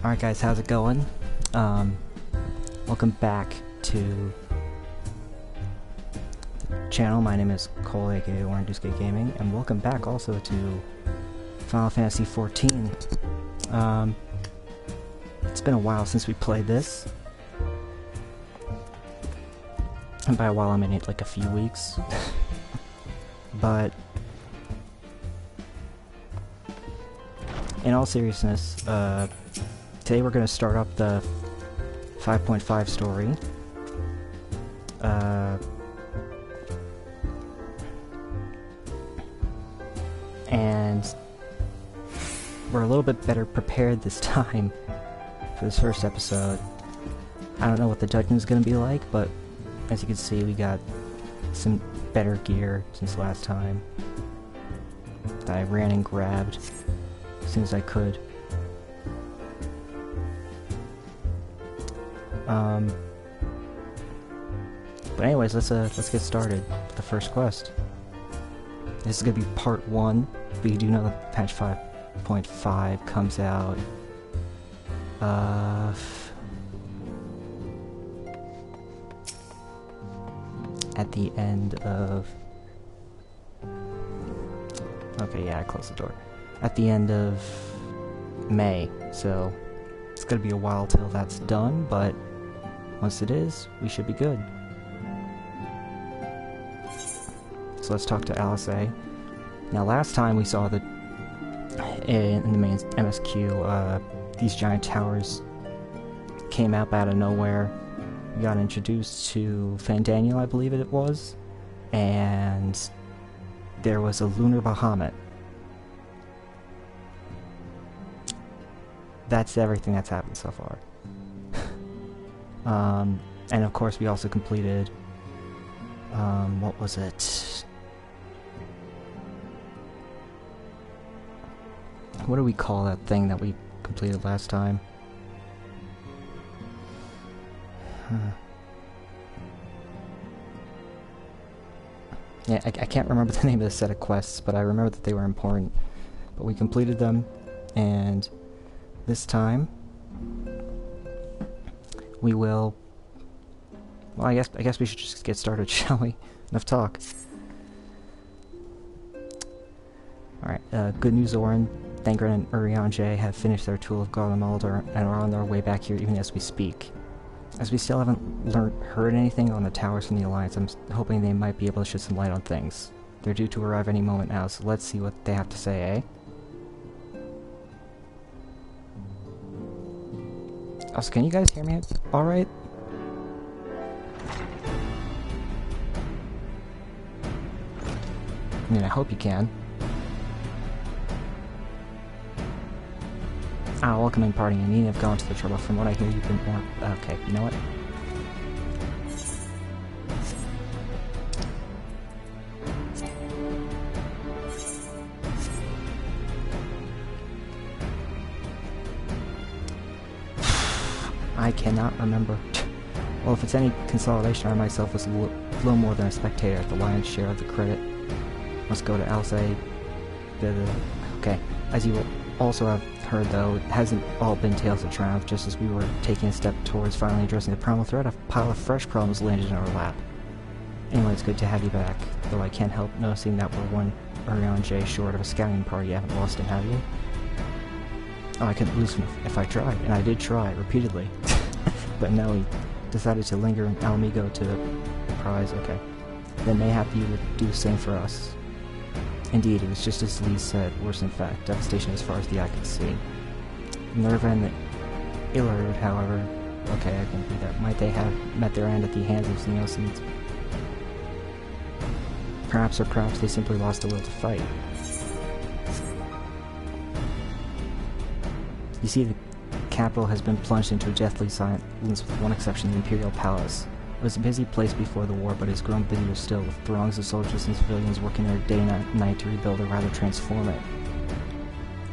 Alright guys, how's it going? Welcome back to the channel. My name is Cole, aka Orandusuke Gaming, and welcome back also to Final Fantasy XIV. It's been a while since we played this. And by a while I mean like a few weeks. But in all seriousness, today we're going to start up the 5.5 story. And we're a little bit better prepared this time for this first episode. I don't know what the dungeon's going to be like, but as you can see, we got some better gear since last time that I ran and grabbed as soon as I could. But anyways, let's get started with the first quest. This is gonna be part 1, but you do know that patch 5.5 comes out at the end of... Okay, yeah, I closed the door. At the end of May, so it's gonna be a while till that's done, but once it is, we should be good. So let's talk to Alice A. Now last time we saw that in the main MSQ, these giant towers came up out of nowhere. We got introduced to Fandaniel, I believe it was, and there was a lunar Bahamut. That's everything that's happened so far. And of course we also completed, what was it? What do we call that thing that we completed last time? Yeah, I can't remember the name of the set of quests, but I remember that they were important. But we completed them, and this time we will... Well, I guess we should just get started, shall we? Enough talk. Alright, good news, Auron. Thangren and Urianger have finished their tool of Garlemald and are on their way back here even as we speak. As we still haven't heard anything on the towers from the Alliance, I'm hoping they might be able to shed some light on things. They're due to arrive any moment now, so let's see what they have to say, eh? Also, can you guys hear me alright? I mean, I hope you can. Ah, welcoming party. You needn't have gone to the trouble. From what I hear, you've been more... Okay, you know what? I cannot remember. Well, if it's any consolidation, I myself was a little more than a spectator at the lion's share of the credit. Let's go to Alice A. Okay, as you will also have heard, though, it hasn't all been tales of triumph. Just as we were taking a step towards finally addressing the problem threat, a pile of fresh problems landed in our lap. Anyway, it's good to have you back, though I can't help noticing that we're one Urianger short of a scouting party. You haven't lost him, have you? Oh, I couldn't lose him if I tried, and I did try, repeatedly. But no, he decided to linger in Alamigo to the prize. Okay. Then mayhap you would do the same for us. Indeed, it was just as Lee said, worse in fact, devastation as far as the eye could see. Nerva and Illard, however, okay, I can read that. Might they have met their end at the hands of Xenocids? Perhaps, or perhaps they simply lost the will to fight. You see, the capital has been plunged into a deathly silence, with one exception, the Imperial Palace. It was a busy place before the war, but has grown busier still, with throngs of soldiers and civilians working their day and night to rebuild or rather transform it.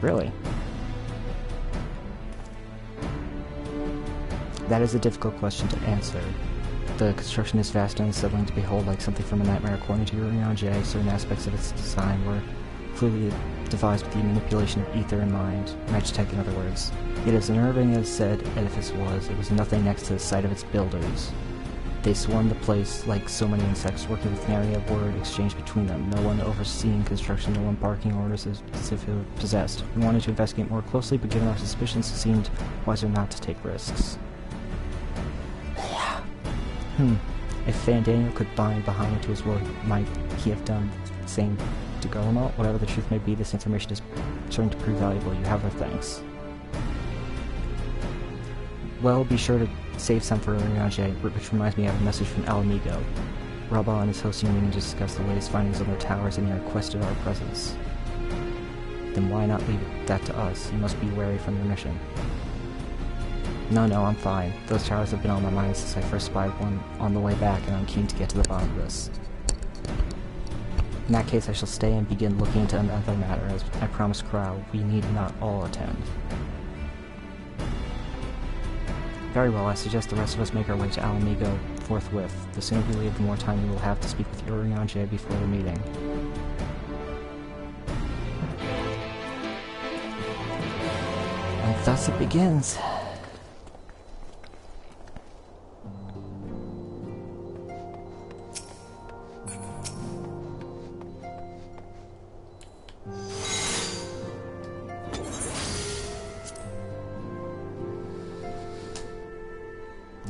Really? That is a difficult question to answer. The construction is vast and unsettling to behold, like something from a nightmare. According to Urianger, certain aspects of its design were clearly devised with the manipulation of ether and mind, Magitech in other words. Yet as unnerving as said edifice was, it was nothing next to the sight of its builders. They swarmed the place like so many insects, working with nary a word exchanged between them, no one overseeing construction, no one barking orders as if it were possessed. We wanted to investigate more closely, but given our suspicions, it seemed wiser not to take risks. If Fandaniel could bind Bahamut to his will, might he have done the same to Guillemot? Whatever the truth may be, this information is certain to prove valuable. You have our thanks. Well, be sure to save some for Urianger, which reminds me I have a message from Alamigo. Rabah and his hosting meeting to discuss the latest findings on their towers, and he requested our presence. Then why not leave that to us? You must be wary from your mission. No, I'm fine. Those towers have been on my mind since I first spied one on the way back, and I'm keen to get to the bottom of this. In that case, I shall stay and begin looking into another matter, as I promised Crow. We need not all attend. Very well, I suggest the rest of us make our way to Alamigo forthwith. The sooner we leave, the more time we will have to speak with Urianger before the meeting. And thus it begins.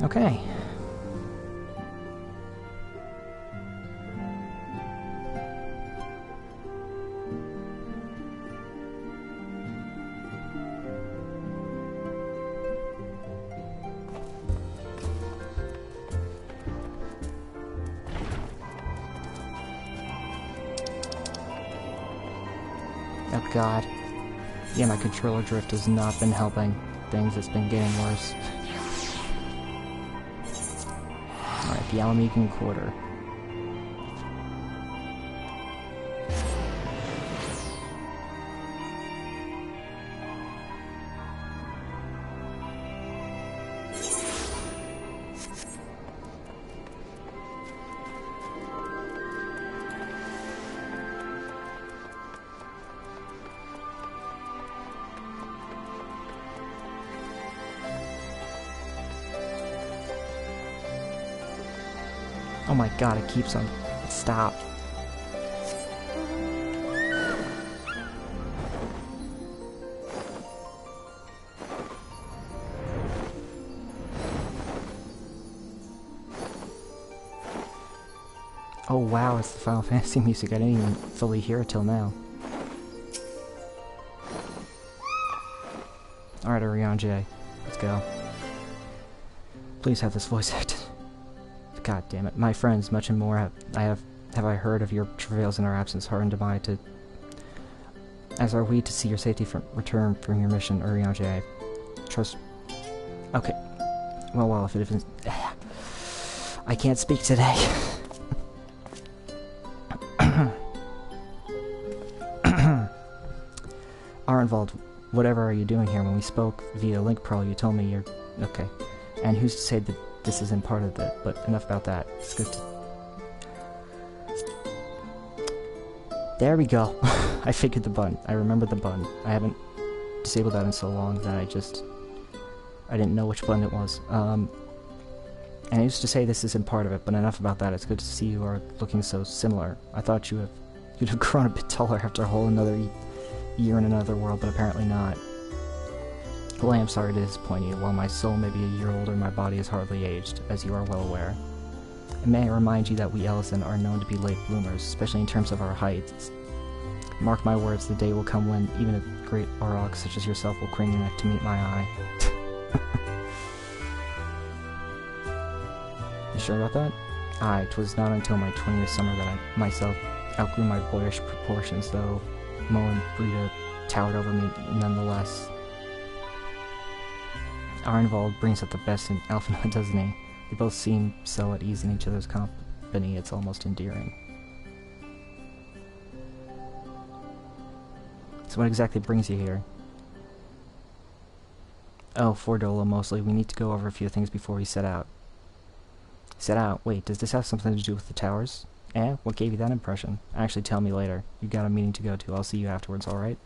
Okay. Oh god. Yeah, my controller drift has not been helping things, it's been getting worse. Alright, the Alamigan Quarter. Oh my god, it keeps on... Stop. Oh wow, it's the Final Fantasy music. I didn't even fully hear it till now. Alright, Urianger. Let's go. Please have this voice acted. God damn it. My friends, much and more have I heard of your travails in our absence, heartened am I to... As are we to see your safety return from your mission, Urianger. Trust... Okay. Well, if it isn't... I can't speak today. Arenvald, whatever are you doing here? When we spoke via Link Pearl, you told me you're... Okay. And who's to say that this isn't part of it, but enough about that. It's good to... There we go. I figured the button. I remember the button. I haven't disabled that in so long that I didn't know which button it was. And I used to say this isn't part of it, but enough about that. It's good to see you are looking so similar. I thought you'd have grown a bit taller after a whole another year in another world, but apparently not. Well, I am sorry to disappoint you. While my soul may be a year older, my body is hardly aged, as you are well aware. And may I remind you that we Elezen are known to be late bloomers, especially in terms of our heights. Mark my words, the day will come when even a great Auroch such as yourself will crane your neck to meet my eye. You sure about that? Aye, 'twas not until my 20th summer that I myself outgrew my boyish proportions, though Mo and Brita towered over me nonetheless. Arenvald brings out the best in Alphinaud, doesn't he? They both seem so at ease in each other's company, it's almost endearing. So what exactly brings you here? Oh, for Dolo mostly. We need to go over a few things before we set out. Set out? Wait, does this have something to do with the towers? Eh? What gave you that impression? Actually, tell me later. You got a meeting to go to. I'll see you afterwards, alright?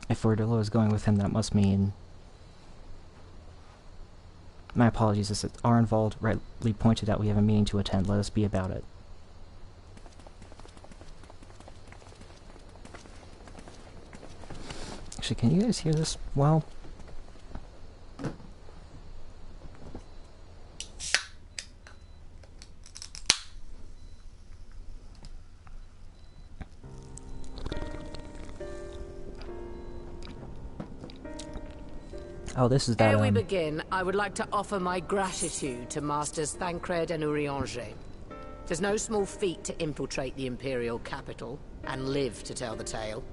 If Verdillo is going with him, that must mean... My apologies, as Arnvald rightly pointed out, we have a meeting to attend. Let us be about it. Actually, can you guys hear this well? Oh, this is that, Ere we begin, I would like to offer my gratitude to Masters Thancred and Urianger. Tis no small feat to infiltrate the Imperial capital, and live to tell the tale.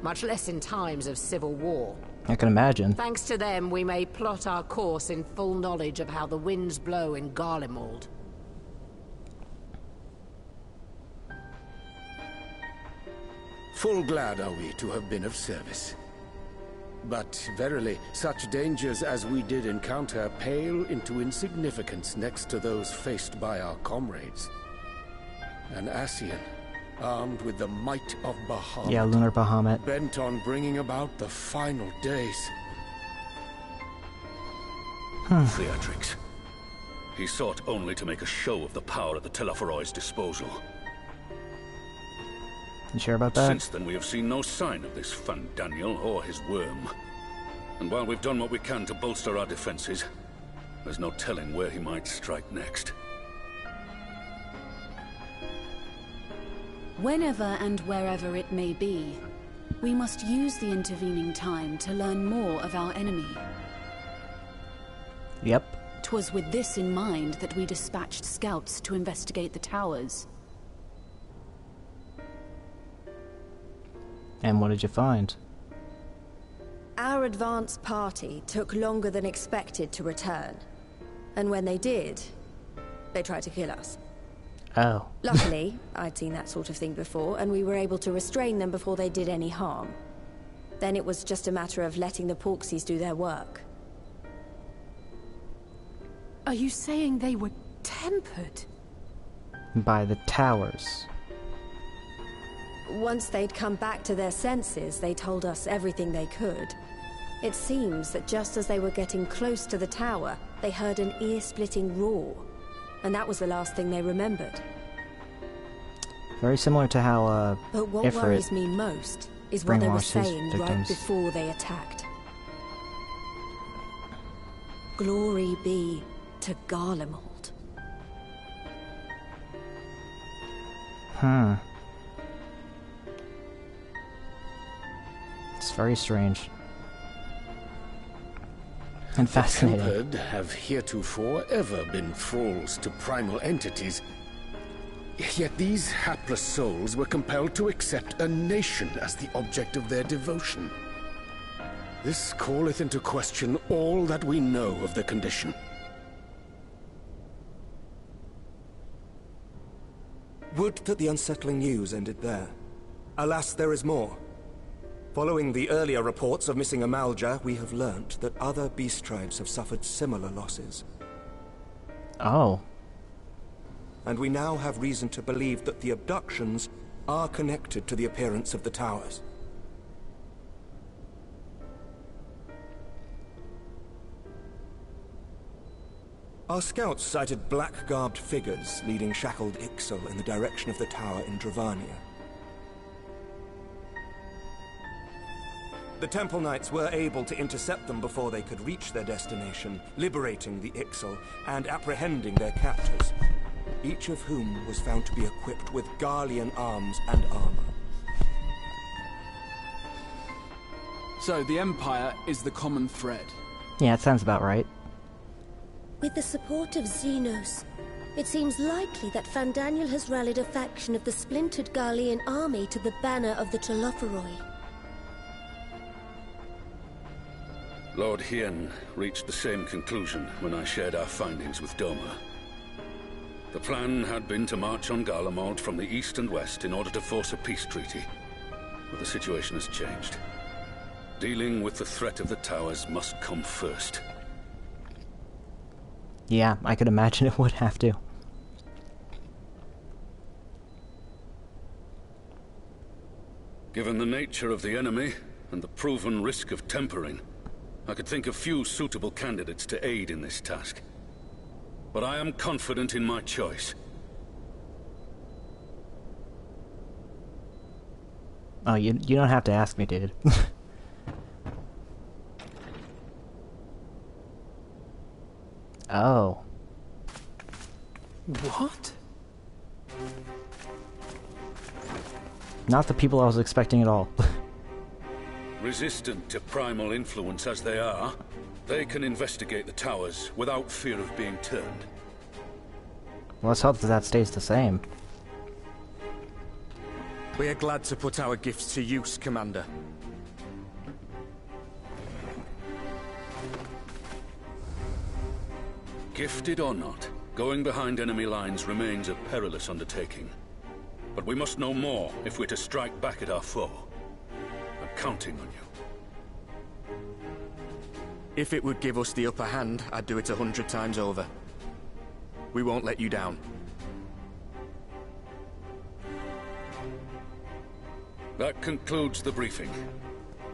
Much less in times of civil war. I can imagine. Thanks to them, we may plot our course in full knowledge of how the winds blow in Garlemald. Full glad are we to have been of service. But verily, such dangers as we did encounter pale into insignificance next to those faced by our comrades. An Ascian, armed with the might of Bahamut. Yeah, Lunar Bahamut. Bent on bringing about the final days. Theatrix. He sought only to make a show of the power at the Telophoroid's disposal. You sure about that? Since then, we have seen no sign of this Fandaniel or his worm. And while we've done what we can to bolster our defenses, there's no telling where he might strike next. Whenever and wherever it may be, we must use the intervening time to learn more of our enemy. Yep. 'Twas with this in mind that we dispatched scouts to investigate the towers. And what did you find? Our advance party took longer than expected to return. And when they did, they tried to kill us. Oh. Luckily, I'd seen that sort of thing before, and we were able to restrain them before they did any harm. Then it was just a matter of letting the Porksies do their work. Are you saying they were tempered? By the towers. Once they'd come back to their senses, they told us everything they could. It seems that just as they were getting close to the tower, they heard an ear-splitting roar. And that was the last thing they remembered. Very similar to how, But what Ifrit worries me most is what they were brainwashed his saying right victims. before they attacked. Glory be to Garlemald. It's very strange. And fascinating. The tempered have heretofore ever been thralls to primal entities. Yet these hapless souls were compelled to accept a nation as the object of their devotion. This calleth into question all that we know of the condition. Would that the unsettling news ended there. Alas, there is more. Following the earlier reports of missing Amalja, we have learnt that other beast tribes have suffered similar losses. Oh. And we now have reason to believe that the abductions are connected to the appearance of the towers. Our scouts sighted black-garbed figures leading shackled Ixal in the direction of the tower in Dravania. The Temple Knights were able to intercept them before they could reach their destination, liberating the Ixal and apprehending their captors, each of whom was found to be equipped with Garlean arms and armor. So the Empire is the common thread. Yeah, it sounds about right. With the support of Xenos, it seems likely that Fandaniel has rallied a faction of the splintered Garlean army to the banner of the Telophoroi. Lord Hien reached the same conclusion when I shared our findings with Doma. The plan had been to march on Garlemald from the east and west in order to force a peace treaty. But the situation has changed. Dealing with the threat of the towers must come first. Yeah, I could imagine it would have to. Given the nature of the enemy and the proven risk of tempering, I could think of few suitable candidates to aid in this task. But I am confident in my choice. Oh, you don't have to ask me, dude. Oh. What? Not the people I was expecting at all. Resistant to primal influence as they are, they can investigate the towers without fear of being turned. Well, let's hope that stays the same. We are glad to put our gifts to use, Commander. Gifted or not, going behind enemy lines remains a perilous undertaking. But we must know more if we're to strike back at our foe. I'm counting on you. If it would give us the upper hand, I'd do it 100 times over. We won't let you down. That concludes the briefing.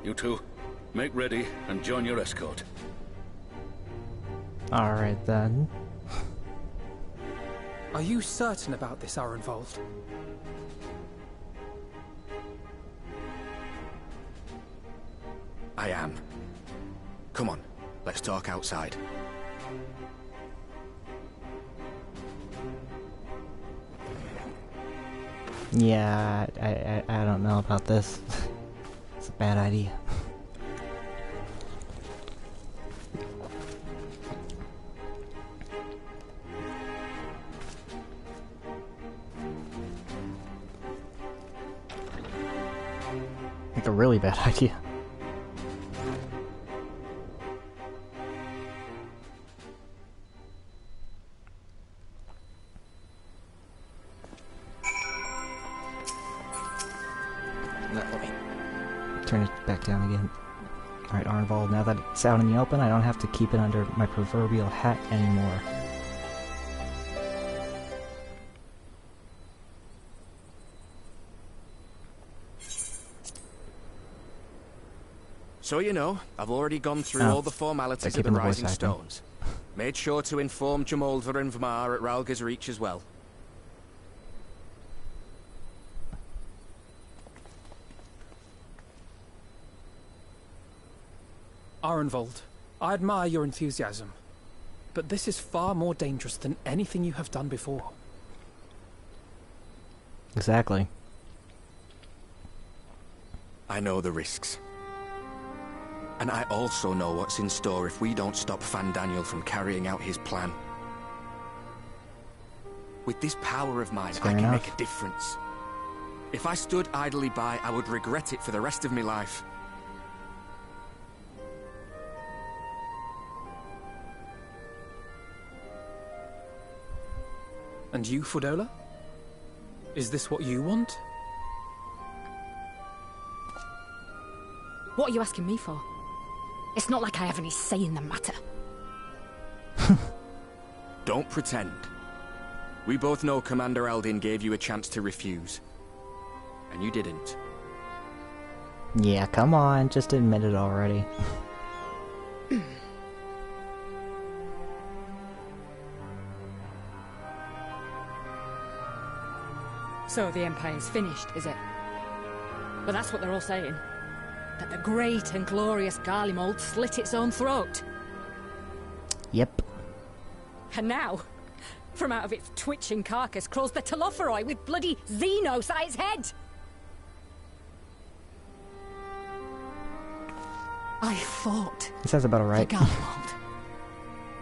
You two, make ready and join your escort. Alright then. Are you certain about this, Arenvold? I am. Come on, let's talk outside. Yeah, I don't know about this. It's a bad idea. Like a really bad idea. Let me turn it back down again. Alright, Arenvold, now that it's out in the open, I don't have to keep it under my proverbial hat anymore. So you know, I've already gone through all the formalities of the Rising Stones. Made sure to inform Jamolva and Vamar at Ralga's Reach as well. Arenvold, I admire your enthusiasm, but this is far more dangerous than anything you have done before. Exactly. I know the risks. And I also know what's in store if we don't stop Fandaniel from carrying out his plan. With this power of mine, I can make a difference. If I stood idly by, I would regret it for the rest of my life. And you, Fudola? Is this what you want? What are you asking me for? It's not like I have any say in the matter. Don't pretend. We both know Commander Eldin gave you a chance to refuse. And you didn't. Yeah, come on, just admit it already. So the Empire's finished, is it? But that's what they're all saying. That the great and glorious Garlemald slit its own throat. Yep. And now, from out of its twitching carcass crawls the Telophoroi with bloody Xenos at its head! I fought He sounds about right. for Garlemald.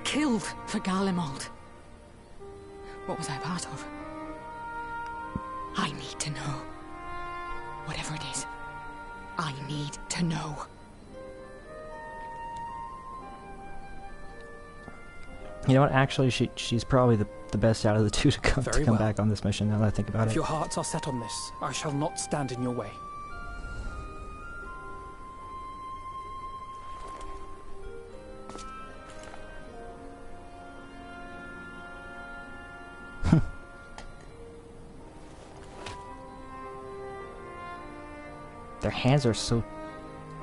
Killed for Garlemald. What was I part of? I need to know. Whatever it is, I need to know. You know what? Actually, she's probably the best out of the two to come back on this mission. Now that I think about it. If your hearts are set on this, I shall not stand in your way. their hands are so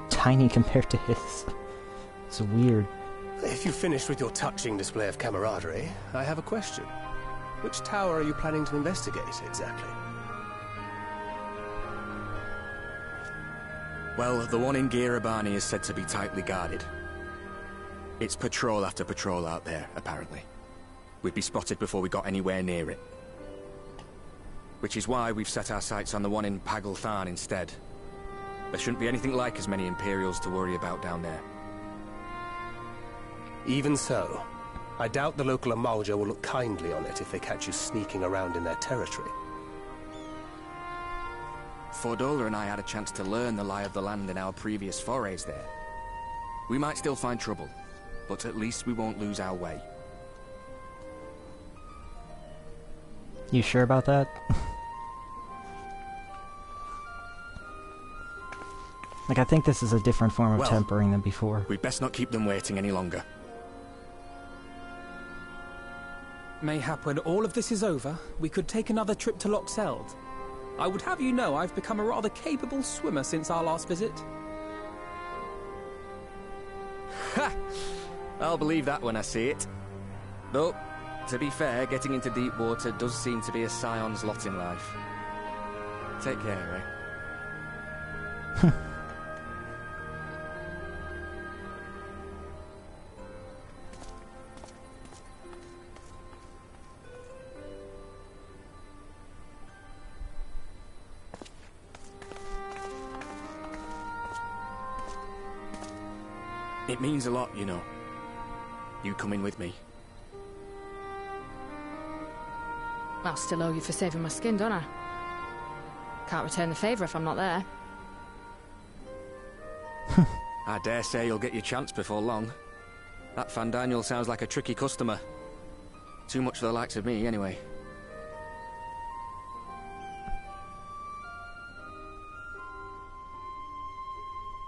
tiny compared to his. It's weird. If you've finished with your touching display of camaraderie, I have a question. Which tower are you planning to investigate, exactly? Well, the one in Girabani is said to be tightly guarded. It's patrol after patrol out there, apparently. We'd be spotted before we got anywhere near it. Which is why we've set our sights on the one in Pagalthan instead. There shouldn't be anything like as many Imperials to worry about down there. Even so, I doubt the local Amalja will look kindly on it if they catch you sneaking around in their territory. Fordola and I had a chance to learn the lie of the land in our previous forays there. We might still find trouble, but at least we won't lose our way. You sure about that? Like, I think this is a different form of tempering than before. We'd best not keep them waiting any longer. Mayhap when all of this is over, we could take another trip to Loxeld. I would have you know I've become a rather capable swimmer since our last visit. Ha! I'll believe that when I see it. Though, to be fair, getting into deep water does seem to be a scion's lot in life. Take care, eh? It means a lot, you know. You coming with me. I'll still owe you for saving my skin, don't I? Can't return the favour if I'm not there. I dare say you'll get your chance before long. That Fandaniel sounds like a tricky customer. Too much for the likes of me, anyway.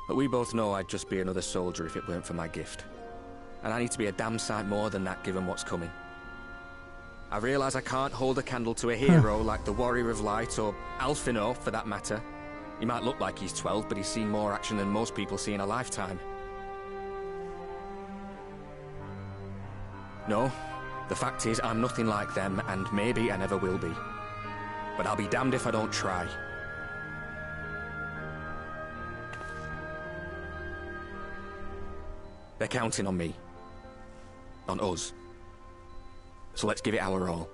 But we both know I'd just be another soldier if it weren't for my gift. And I need to be a damn sight more than that given what's coming. I realise I can't hold a candle to a hero like the Warrior of Light or Alphino, for that matter. He might look like he's 12, but he's seen more action than most people see in a lifetime. No, the fact is I'm nothing like them, and maybe I never will be. But I'll be damned if I don't try. They're counting on me. On us. So let's give it our all.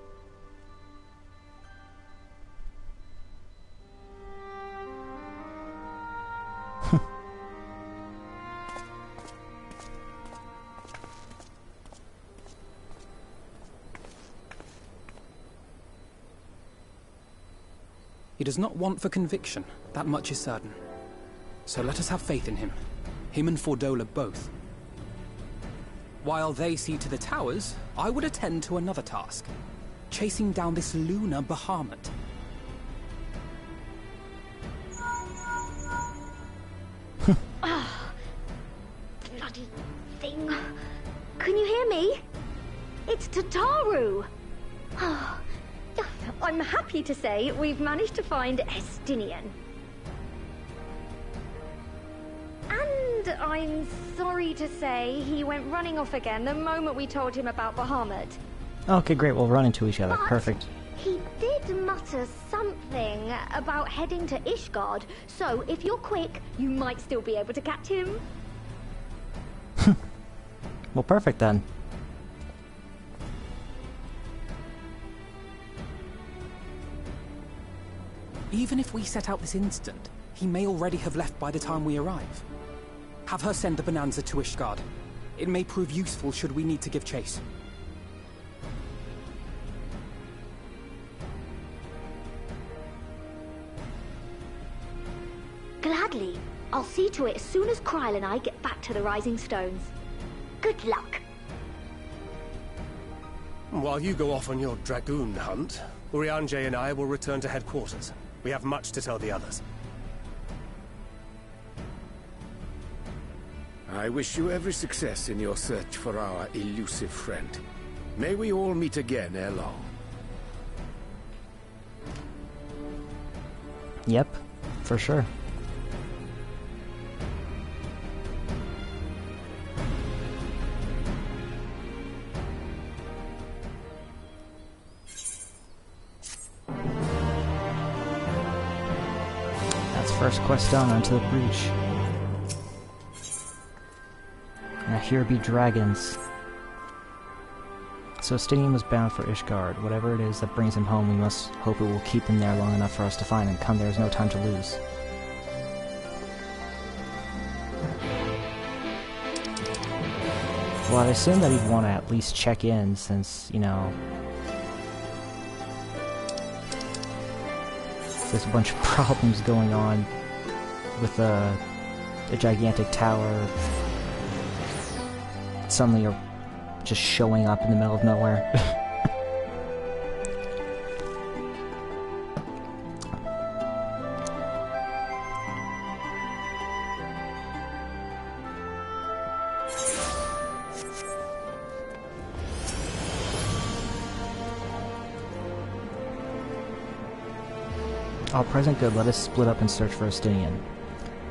He does not want for conviction, that much is certain. So let us have faith in him. Him and Fordola both. While they see to the towers, I would attend to another task. Chasing down this lunar Bahamut. Bloody thing. Can you hear me? It's Tataru! I'm happy to say we've managed to find Estinian. And I'm sorry to say he went running off again the moment we told him about Bahamut. Okay, great. We'll run into each other. But Perfect. he did mutter something about heading to Ishgard, so if you're quick, you might still be able to catch him. Well, perfect then. Even if we set out this instant, he may already have left by the time we arrive. Have her send the Bonanza to Ishgard. It may prove useful should we need to give chase. Gladly. I'll see to it as soon as Kryl and I get back to the Rising Stones. Good luck. While you go off on your dragoon hunt, Urianger and I will return to headquarters. We have much to tell the others. I wish you every success in your search for our elusive friend. May we all meet again ere long. Yep, for sure. First quest done, onto the breach. Now here be dragons. So Estinian was bound for Ishgard. Whatever it is that brings him home, we must hope it will keep him there long enough for us to find him. Come, there is no time to lose. Well, I'd assume that he'd want to at least check in since, you know, there's a bunch of problems going on with a gigantic tower suddenly are just showing up in the middle of nowhere. All present good, let us split up and search for Estinian.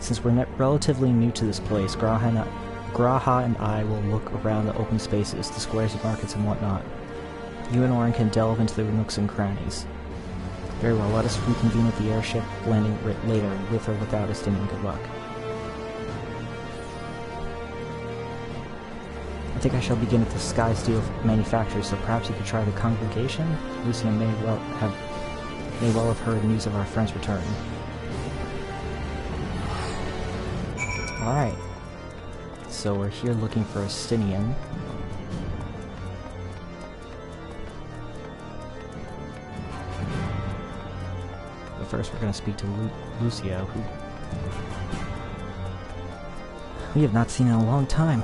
Since we're relatively new to this place, G'raha and I will look around the open spaces, the squares and markets and whatnot. You and Orin can delve into the nooks and crannies. Very well, let us reconvene at the airship landing later, with or without Estinian. Good luck. I think I shall begin at the Sky Steel manufactory, so perhaps you could try the congregation? Lucian may well have heard news of our friend's return. Alright. So we're here looking for Estinian. But first we're going to speak to Lucio, who we have not seen in a long time.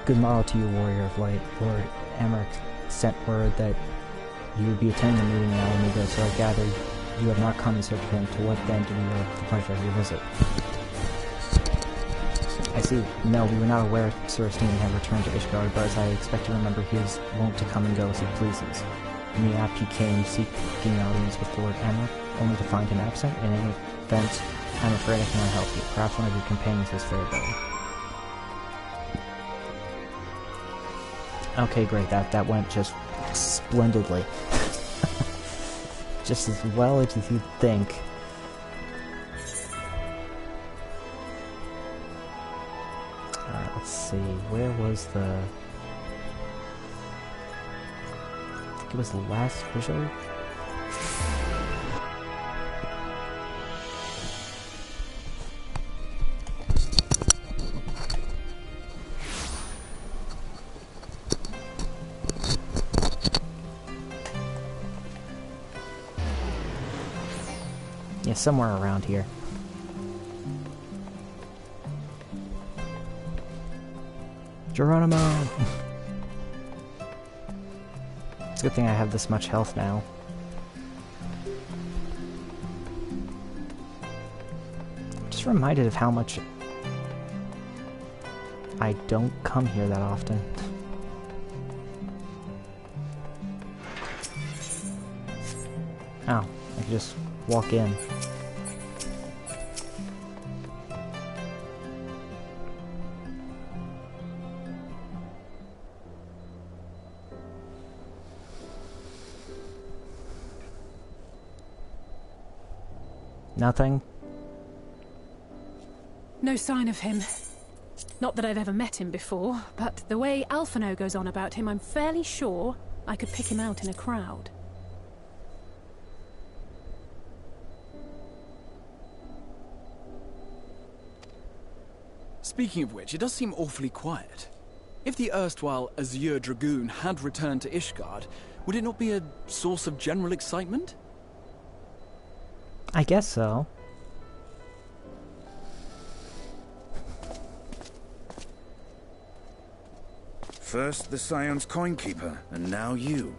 Good morrow to you, Warrior of Light. Lord Emmerich sent word that you would be attending the meeting in Alameda, so I gather you have not come in search of him. To what then do we owe the pleasure of your visit? I see. No, we were not aware Sir Estinian had returned to Ishgard, but as I expect to remember, he is wont to come and go as he pleases. In the app he came seeking an audience with Lord Emmerich, only to find him absent. In any event, I'm afraid I cannot help you. Perhaps one of your companions has fared better. Okay, great. That went just splendidly. Just as well as you'd think. Alright, let's see. Where was the... I think it was the last visual? Yeah, somewhere around here. Geronimo! It's a good thing I have this much health now. Just reminded of how much I don't come here that often. Oh, I can just walk in. Nothing? No sign of him. Not that I've ever met him before, but the way Alphinaud goes on about him, I'm fairly sure I could pick him out in a crowd. Speaking of which, it does seem awfully quiet. If the erstwhile Azure Dragoon had returned to Ishgard, would it not be a source of general excitement? I guess so. First the Scion's Coinkeeper, and now you.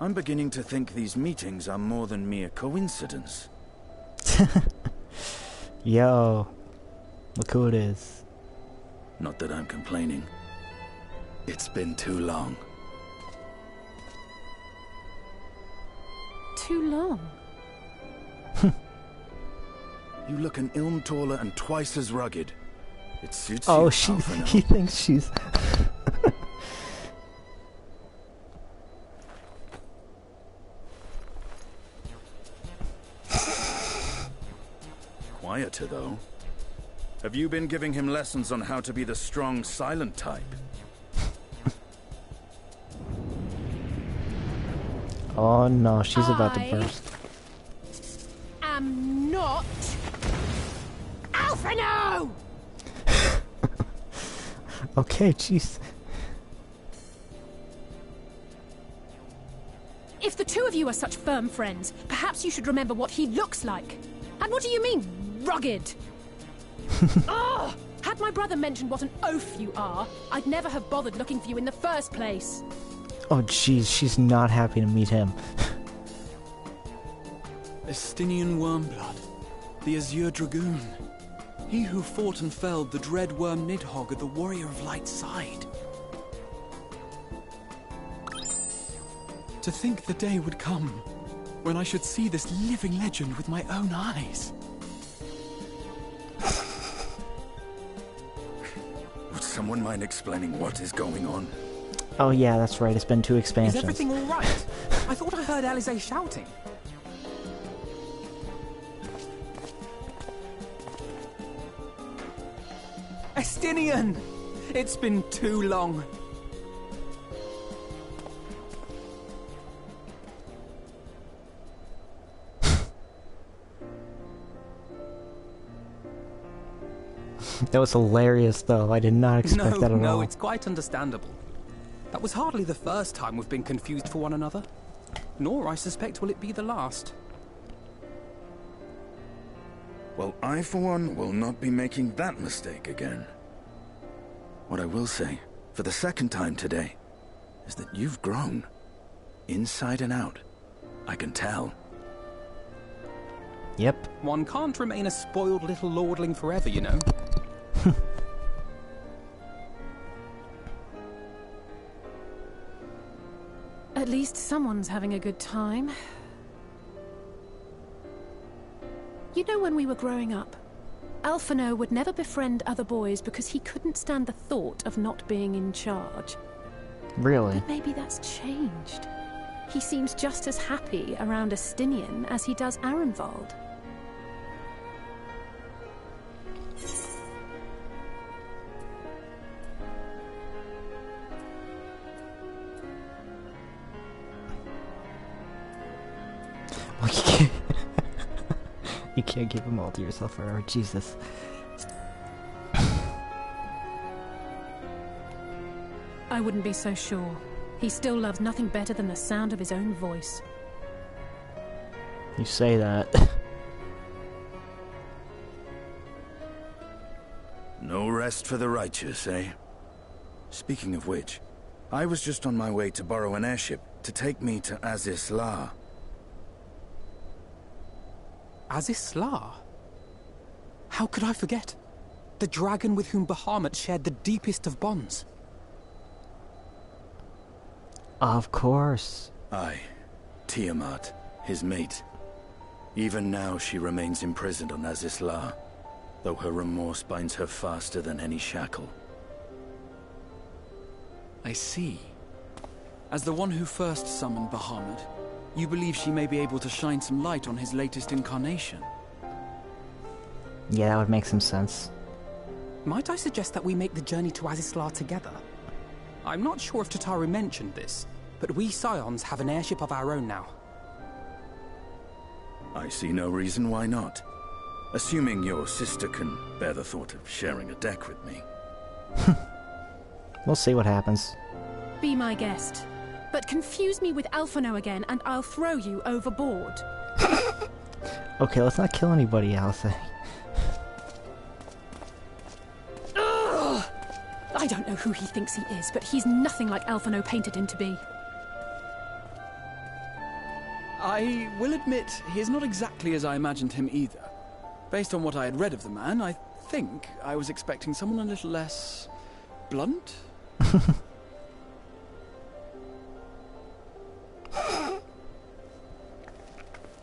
I'm beginning to think these meetings are more than mere coincidence. Yo. Look who it is. Not that I'm complaining. It's been too long. Too long? You look an ilm taller and twice as rugged. It suits Oh, you, Alphinaud. he thinks she's... Quieter, though. Have you been giving him lessons on how to be the strong, silent type? Oh no, she's about to burst. I'm not... Alphinaud! Okay, jeez. If the two of you are such firm friends, perhaps you should remember what he looks like. And what do you mean, rugged? Ugh! Had my brother mentioned what an oaf you are, I'd never have bothered looking for you in the first place. Oh jeez, she's not happy to meet him. Estinian Wormblood, the Azure Dragoon. He who fought and felled the dread worm Nidhogg, the Warrior of Light Side. To think the day would come when I should see this living legend with my own eyes. Would someone mind explaining what is going on? Oh yeah, that's right, it's been 2 expansions. Is everything all right? I thought I heard Alisaie shouting. Estinian! It's been too long. That was hilarious, though. I did not expect that at all. No, it's quite understandable. That was hardly the first time we've been confused for one another. Nor, I suspect, will it be the last. Well, I, for one, will not be making that mistake again. What I will say, for the second time today, is that you've grown. Inside and out. I can tell. Yep. One can't remain a spoiled little lordling forever, you know. At least someone's having a good time. You know, when we were growing up, Alphinaud would never befriend other boys because he couldn't stand the thought of not being in charge. Really? But maybe that's changed. He seems just as happy around Estinian as he does Arenvald. You can't give them all to yourself forever, Jesus. I wouldn't be so sure. He still loves nothing better than the sound of his own voice. You say that. No rest for the righteous, eh? Speaking of which, I was just on my way to borrow an airship to take me to Azys Lla. Azys Lla? How could I forget? The dragon with whom Bahamut shared the deepest of bonds. Of course. Aye, Tiamat, his mate. Even now she remains imprisoned on Azys Lla, though her remorse binds her faster than any shackle. I see. As the one who first summoned Bahamut, you believe she may be able to shine some light on his latest incarnation? Yeah, that would make some sense. Might I suggest that we make the journey to Azys Lla together? I'm not sure if Tataru mentioned this, but we Scions have an airship of our own now. I see no reason why not. Assuming your sister can bear the thought of sharing a deck with me. We'll see what happens. Be my guest. But confuse me with Alphinaud again and I'll throw you overboard. Okay, let's not kill anybody, Alisaie. I don't know who he thinks he is, but he's nothing like Alphinaud painted him to be. I will admit, he is not exactly as I imagined him either. Based on what I had read of the man, I think I was expecting someone a little less blunt.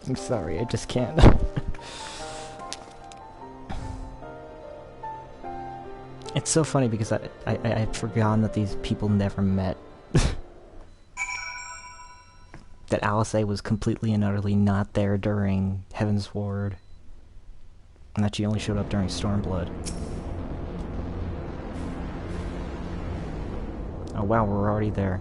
I'm sorry, I just can't. It's so funny because I'd forgotten that these people never met. That Alisaie was completely and utterly not there during Heavensward. And that she only showed up during Stormblood. Oh wow, we're already there.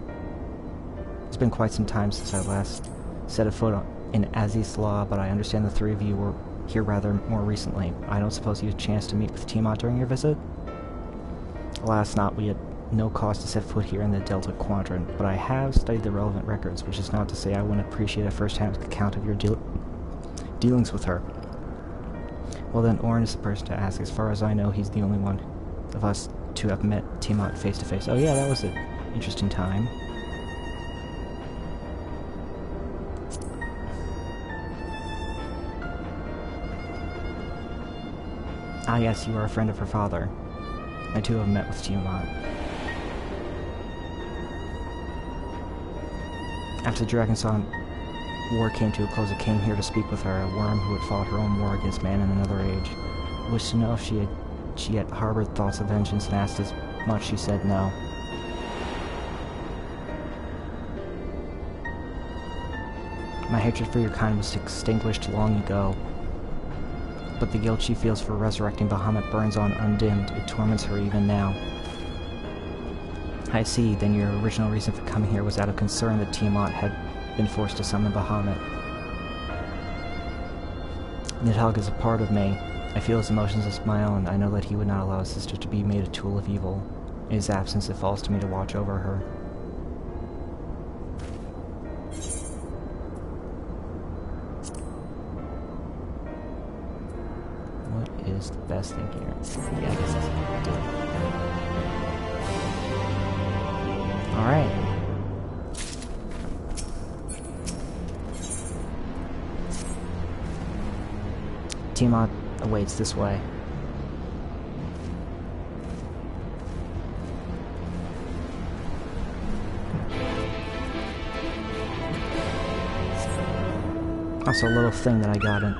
It's been quite some time since I last set a foot in Aziz Law, but I understand the three of you were here rather more recently. I don't suppose you had a chance to meet with Tiamat during your visit? Alas, not. We had no cause to set foot here in the Delta Quadrant, but I have studied the relevant records, which is not to say I wouldn't appreciate a first-hand account of your dealings with her. Well then, Orin is the person to ask. As far as I know, he's the only one of us to have met Tiamat face-to-face. Oh yeah, that was an interesting time. Ah yes, you are a friend of her father. I too have met with Tiamat. After the Dragonsong War came to a close, I came here to speak with her, a worm who had fought her own war against man in another age. I wished to know if she had harbored thoughts of vengeance, and asked as much. She said no. My hatred for your kind was extinguished long ago, but the guilt she feels for resurrecting Bahamut burns on undimmed. It torments her even now. I see, then your original reason for coming here was out of concern that Tiamat had been forced to summon Bahamut. Nidhogg is a part of me. I feel his emotions as my own. I know that he would not allow his sister to be made a tool of evil. In his absence, it falls to me to watch over her. What is the best thing here? Yeah, I guess that's what we do. Alright. Tiamat awaits this way. Also, a little thing that I got in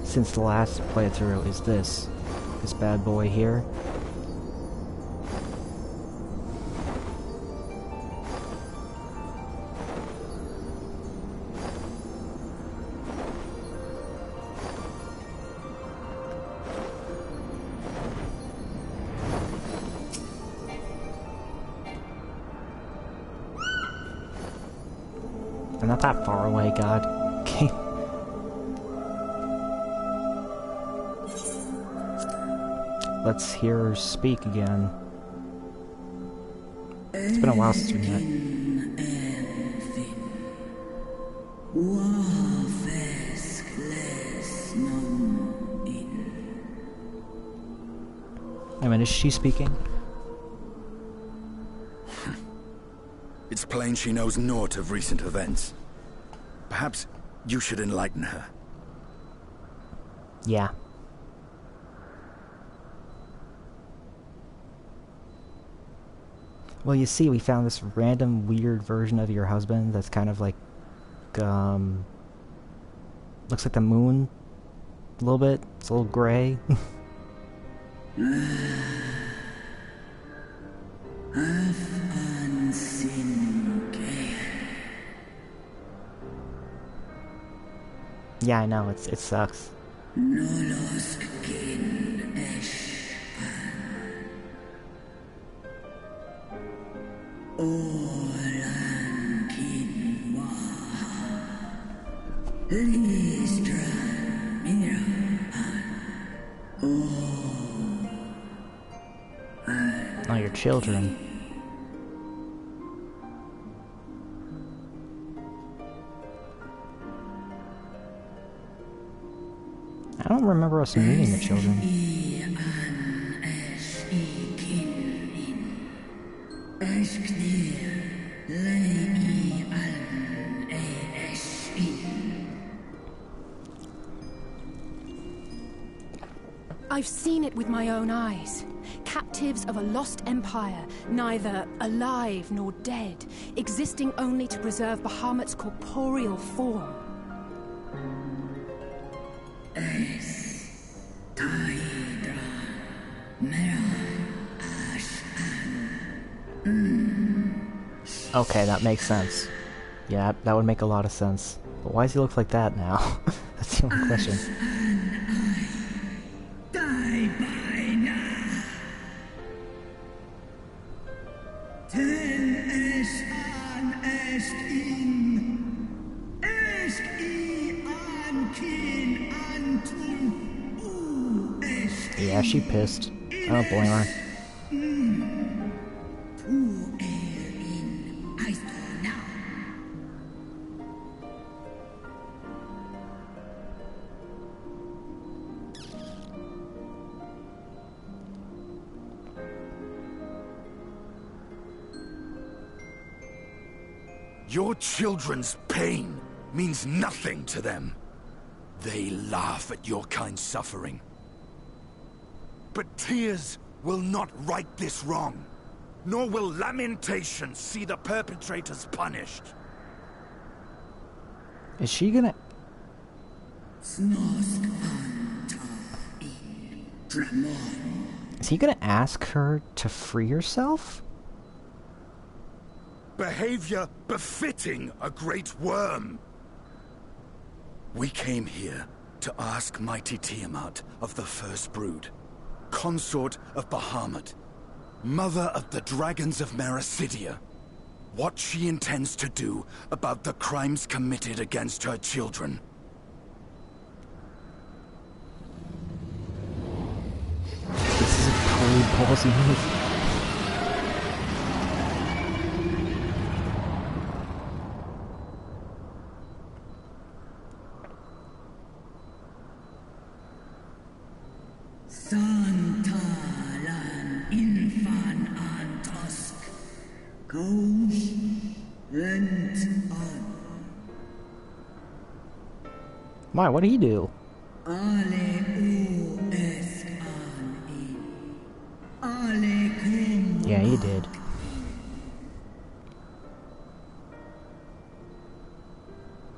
since the last playthrough is this bad boy here. I'm not that far away, God. Okay. Let's hear her speak again. It's been a while since we met. I mean, is she speaking? It's plain she knows naught of recent events. Perhaps you should enlighten her. Yeah. Well, you see, we found this random weird version of your husband that's kind of like, looks like the moon a little bit. It's a little gray. Yeah, I know, it sucks. Oh, your children. I don't remember us meeting the children. I've seen it with my own eyes. Captives of a lost empire, neither alive nor dead, existing only to preserve Bahamut's corporeal form. Okay, that makes sense. Yeah, that would make a lot of sense. But why does he look like that now? That's the only question. Yeah, she pissed. I don't blame her. Your children's pain means nothing to them. They laugh at your kind suffering. But tears will not right this wrong, nor will lamentation see the perpetrators punished. Is she gonna... Is he gonna ask her to free herself? Behavior befitting a great worm. We came here to ask mighty Tiamat of the First Brood, consort of Bahamut, mother of the dragons of Meracidia, what she intends to do about the crimes committed against her children. This is a totally ballsy move. Why? What did he do? Yeah, he did.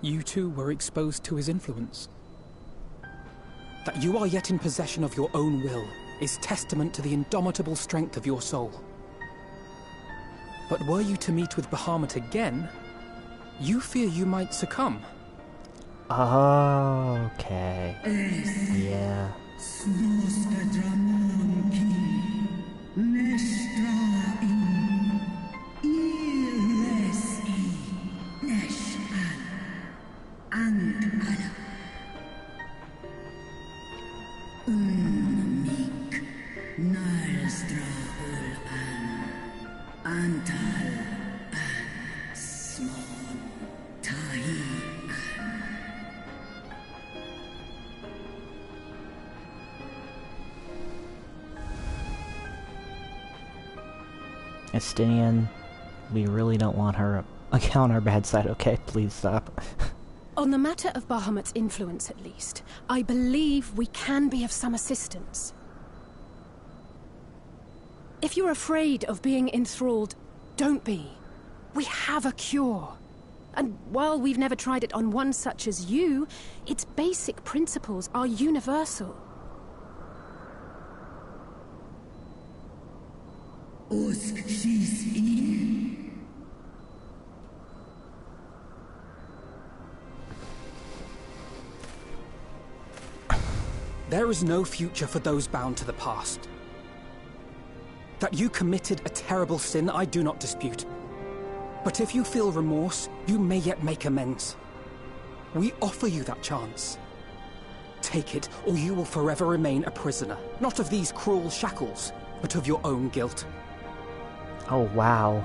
You too were exposed to his influence. That you are yet in possession of your own will is testament to the indomitable strength of your soul. But were you to meet with Bahamut again, you fear you might succumb. Oh, okay. Yeah. Estinian, we really don't want her on our bad side, okay? Please stop. On the matter of Bahamut's influence, at least, I believe we can be of some assistance. If you're afraid of being enthralled, don't be. We have a cure. And while we've never tried it on one such as you, its basic principles are universal. There is no future for those bound to the past. That you committed a terrible sin, I do not dispute. But if you feel remorse, you may yet make amends. We offer you that chance. Take it, or you will forever remain a prisoner. Not of these cruel shackles, but of your own guilt. Oh, wow.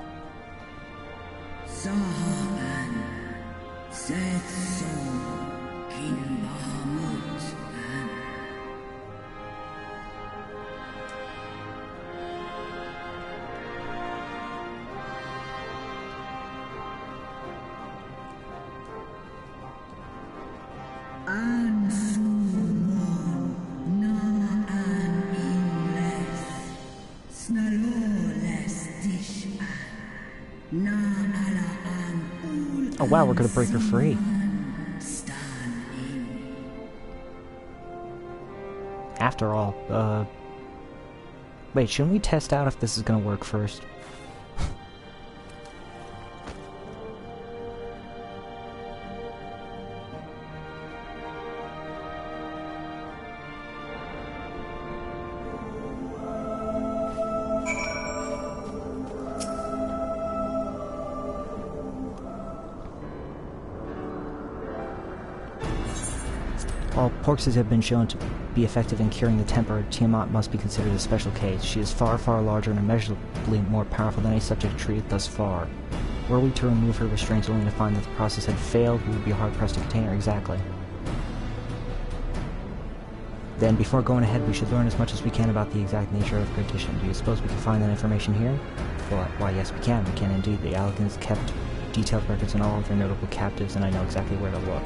Oh wow, we're gonna break her free. After all, wait, shouldn't we test out if this is gonna work first? While Porxes have been shown to be effective in curing the temper, Tiamat must be considered a special case. She is far, far larger and immeasurably more powerful than any subject treated thus far. Were we to remove her restraints only to find that the process had failed, we would be hard-pressed to contain her. Exactly. Then, before going ahead, we should learn as much as we can about the exact nature of her condition. Do you suppose we can find that information here? Why, yes, we can. We can indeed. The Allagans kept detailed records on all of their notable captives, and I know exactly where to look.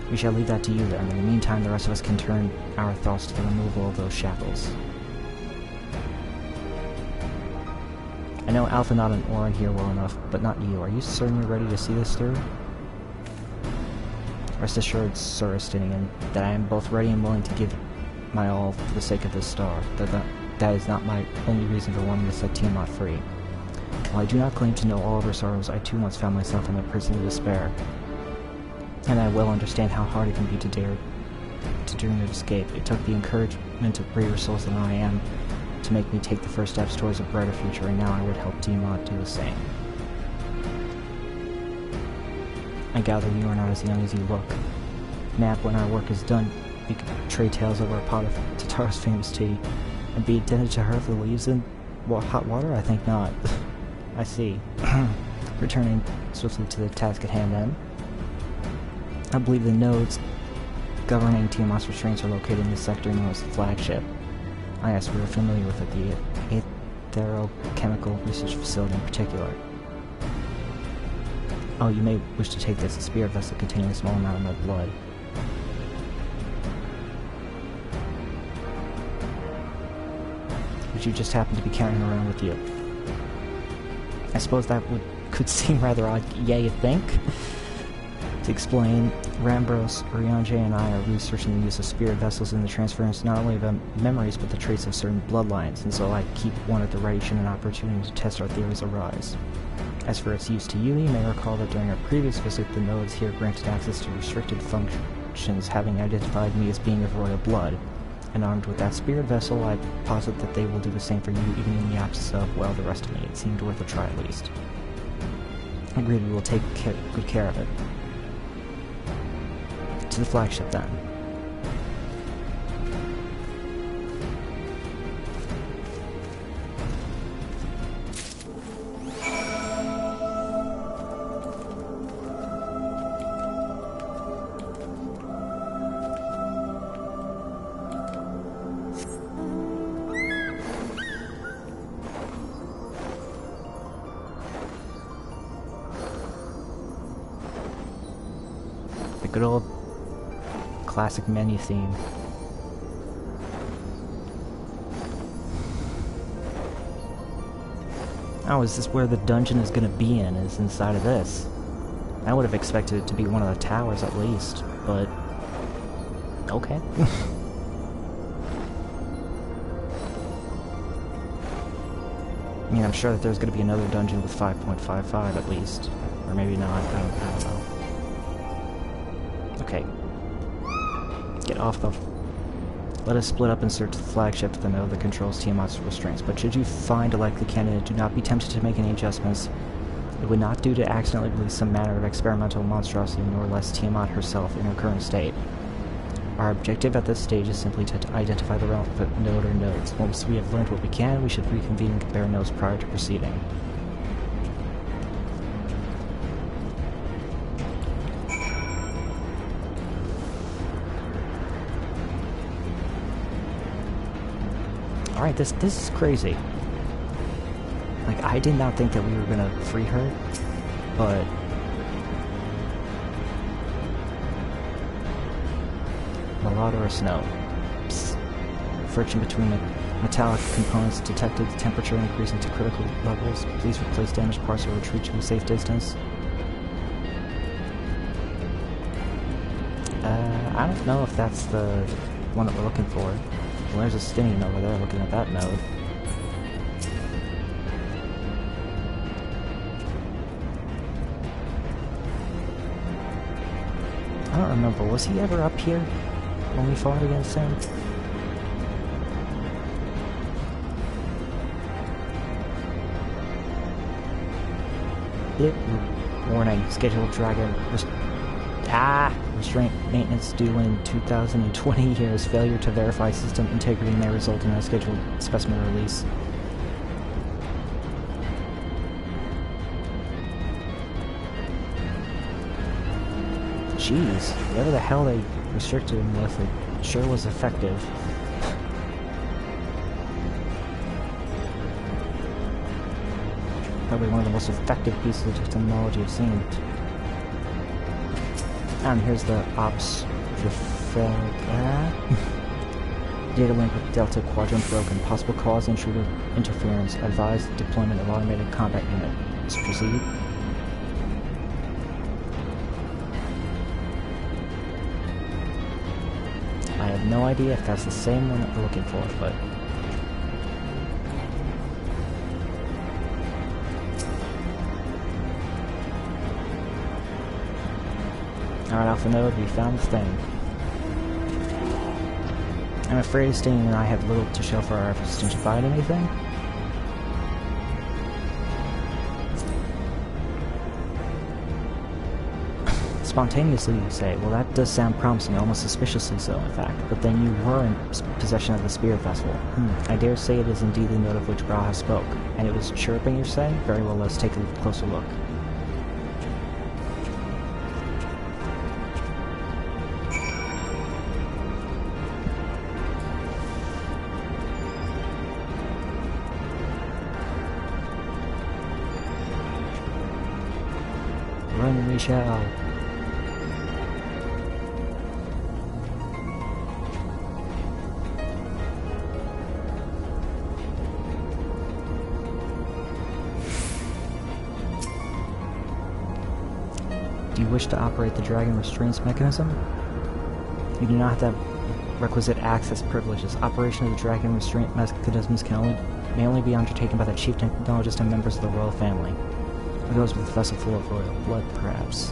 We shall leave that to you then. In the meantime, the rest of us can turn our thoughts to the removal of those shackles. I know Alphanot and Orin here well enough, but not you. Are you certain you're ready to see this through? Rest assured, Sir Estinian, that I am both ready and willing to give my all for the sake of this star. That is not my only reason for wanting to set Tiamat free. While I do not claim to know all of her sorrows, I too once found myself in the prison of despair. And I well understand how hard it can be to dream of escape. It took the encouragement of braver souls than I am to make me take the first steps towards a brighter future, and now I would help Tiamat do the same. I gather you are not as young as you look. Map, when our work is done, we can trade tales over a pot of Tatara's famous tea, and be indebted to her for the leaves in hot water? I think not. I see. Returning swiftly to the task at hand then. I believe the nodes governing Tiamat's restraints are located in the sector known as the Flagship. Yes, we are familiar with it, the Aetherochemical Research Facility in particular. Oh, you may wish to take this, a spirit vessel containing a small amount of my blood. Which you just happen to be carrying around with you. I suppose that could seem rather odd, yeah, you think? To explain, Rambros, Urianger, and I are researching the use of spirit vessels in the transference not only of memories but the traits of certain bloodlines, and so I keep one at the ready should an opportunity to test our theories arise. As for its use to you, you may recall that during our previous visit, the nodes here granted access to restricted functions, having identified me as being of royal blood. And armed with that spirit vessel, I posit that they will do the same for you, even in the absence of, well, the rest of me. It seemed worth a try at least. Agreed, we will take good care of it. To the flagship, then. The good old classic menu theme. Oh, is this where the dungeon is gonna be in? Is inside of this? I would have expected it to be one of the towers at least, but okay. I mean, I'm sure that there's gonna be another dungeon with 5.55 at least, or maybe not. I don't know. Okay. Get off the... Let us split up and search the flagship to the node that controls Tiamat's restraints, but should you find a likely candidate, do not be tempted to make any adjustments. It would not do to accidentally release some manner of experimental monstrosity, nor less Tiamat herself in her current state. Our objective at this stage is simply to identify the relevant node or nodes. Once we have learned what we can, we should reconvene and compare notes prior to proceeding. Alright, this is crazy. Like, I did not think that we were gonna free her, but... Marauder or Snow. Psst. Friction between the Metallic components detected. Temperature increasing to critical levels. Please replace damaged parts or retreat to a safe distance. I don't know if that's the one that we're looking for. Well, there's a Stinian over there looking at that node. I don't remember, was he ever up here when we fought against him? Warning, scheduled dragon restraint maintenance due in 2020 years. Failure to verify system integrity may result in a scheduled specimen release. Jeez, whatever the hell they restricted him with, it sure was effective. Probably one of the most effective pieces of technology I've seen. And here's the ops data link with Delta Quadrant broken. Possible cause intruder interference. Advised deployment of automated combat unit. Let's proceed. I have no idea if that's the same one that we're looking for, but alright, Alpha Node, we found the thing. I'm afraid Sting and I have little to show for our efforts to find anything. Spontaneously, you say, well, that does sound promising, almost suspiciously so, in fact. But then you were in possession of the Spear Vessel. I dare say it is indeed the note of which Graha spoke. And it was chirping, you say? Very well, let's take a closer look. Run we shall. Do you wish to operate the Dragon Restraints mechanism? You do not have requisite access privileges. Operation of the Dragon Restraint mechanisms may only be undertaken by the Chief Technologist and members of the Royal Family. It goes with a vessel full of royal blood, perhaps.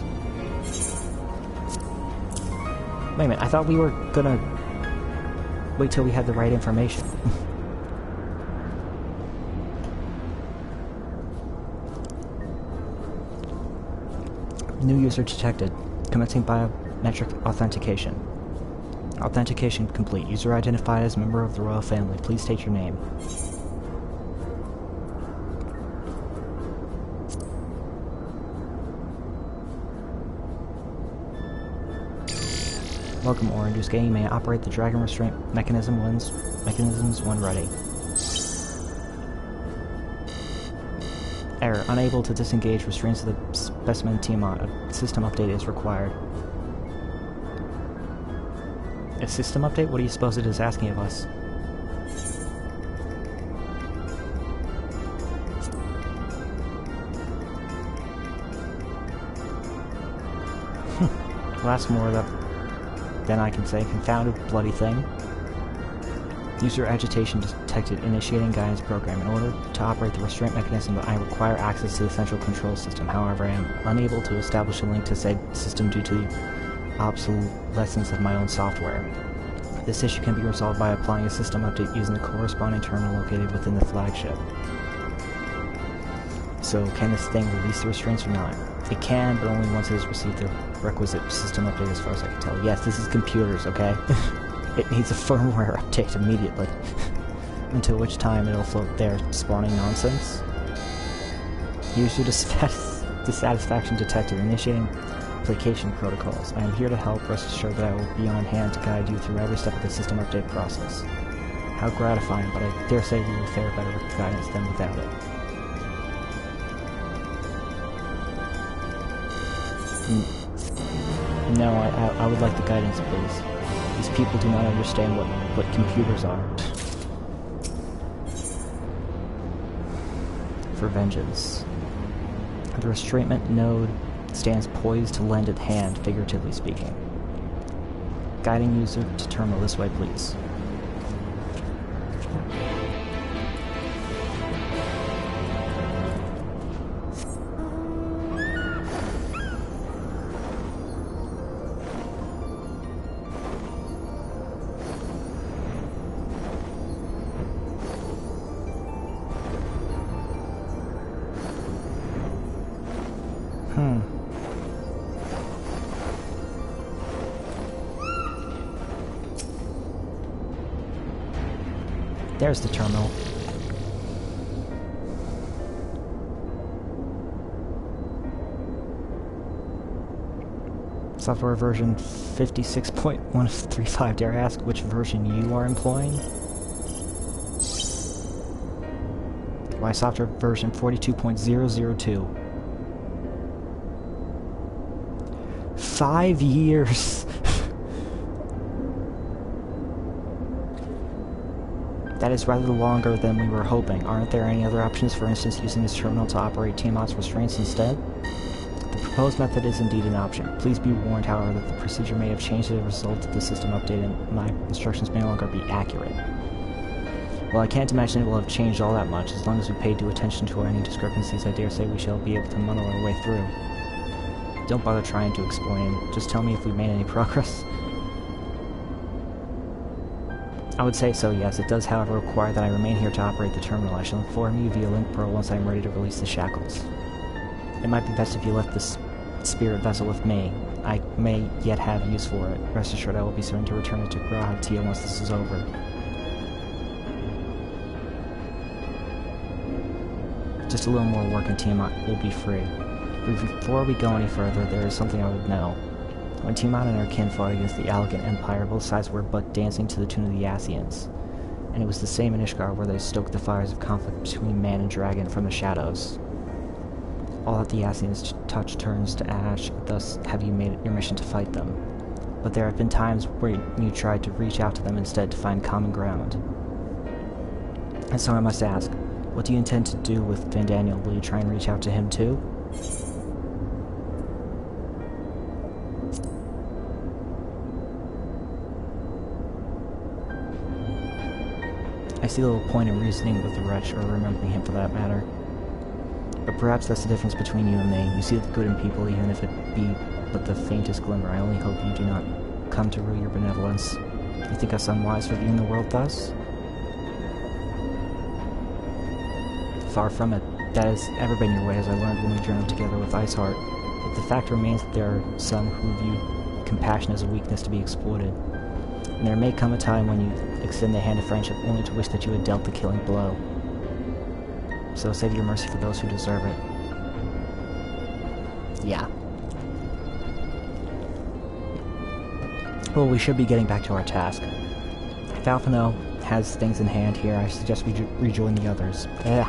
Wait a minute, I thought we were gonna wait till we had the right information. New user detected. Commencing biometric authentication. Authentication complete. User identified as a member of the Royal Family. Please state your name. Welcome, Orange. You may operate the Dragon Restraint mechanisms when ready. Error. Unable to disengage restraints of the specimen Tiamat. A system update is required. A system update? What do you suppose it is asking of us? Well, that's more than I can say. Confounded bloody thing. User agitation detected. Initiating guidance program. In order to operate the restraint mechanism, I require access to the central control system. However, I am unable to establish a link to said system due to the obsolescence of my own software. This issue can be resolved by applying a system update using the corresponding terminal located within the flagship. So, can this thing release the restraints or not? It can, but only once it has received the requisite system update, as far as I can tell. Yes, this is computers, okay? It needs a firmware update immediately. Until which time it'll float there, spawning nonsense. User dissatisfaction detected. Initiating application protocols. I am here to help. Rest assured that I will be on hand to guide you through every step of the system update process. How gratifying, but I dare say we will fare better with guidance than without it. No, I would like the guidance, please. These people do not understand what computers are. for vengeance. The restrainment node stands poised to lend a hand, figuratively speaking. Guiding user to terminal this way, please. There's the terminal. Software version 56.135. Dare I ask which version you are employing? My software version 42.002. 5 years! That is rather longer than we were hoping. Aren't there any other options, for instance using this terminal to operate Tiamat's restraints instead? The proposed method is indeed an option. Please be warned, however, that the procedure may have changed as a result of the system update and my instructions may no longer be accurate. Well, I can't imagine it will have changed all that much. As long as we pay due attention to any discrepancies, I dare say we shall be able to muddle our way through. Don't bother trying to explain. Just tell me if we made any progress. I would say so, yes. It does, however, require that I remain here to operate the terminal. I shall inform you via link pearl once I am ready to release the shackles. It might be best if you left this spirit vessel with me. I may yet have use for it. Rest assured I will be certain to return it to G'raha Tia once this is over. Just a little more work and Tiamat will be free. But before we go any further, there is something I would know. When Tiamat and her kin fought against the Allegan Empire, both sides were but dancing to the tune of the Ascians. And it was the same in Ishgard where they stoked the fires of conflict between man and dragon from the shadows. All that the Ascians touch turns to ash, thus have you made it your mission to fight them. But there have been times where you tried to reach out to them instead to find common ground. And so I must ask, what do you intend to do with Fandaniel? Will you try and reach out to him too? I see little point in reasoning with the wretch, or remembering him for that matter. But perhaps that's the difference between you and me. You see the good in people, even if it be but the faintest glimmer. I only hope you do not come to rue your benevolence. You think us unwise for viewing the world thus? Far from it. That has ever been your way, as I learned when we journeyed together with Iceheart. But the fact remains that there are some who view compassion as a weakness to be exploited. And there may come a time when you extend the hand of friendship only to wish that you had dealt the killing blow. So save your mercy for those who deserve it. Yeah. Well, we should be getting back to our task. If Alphinaud has things in hand here, I suggest we rejoin the others. Yeah.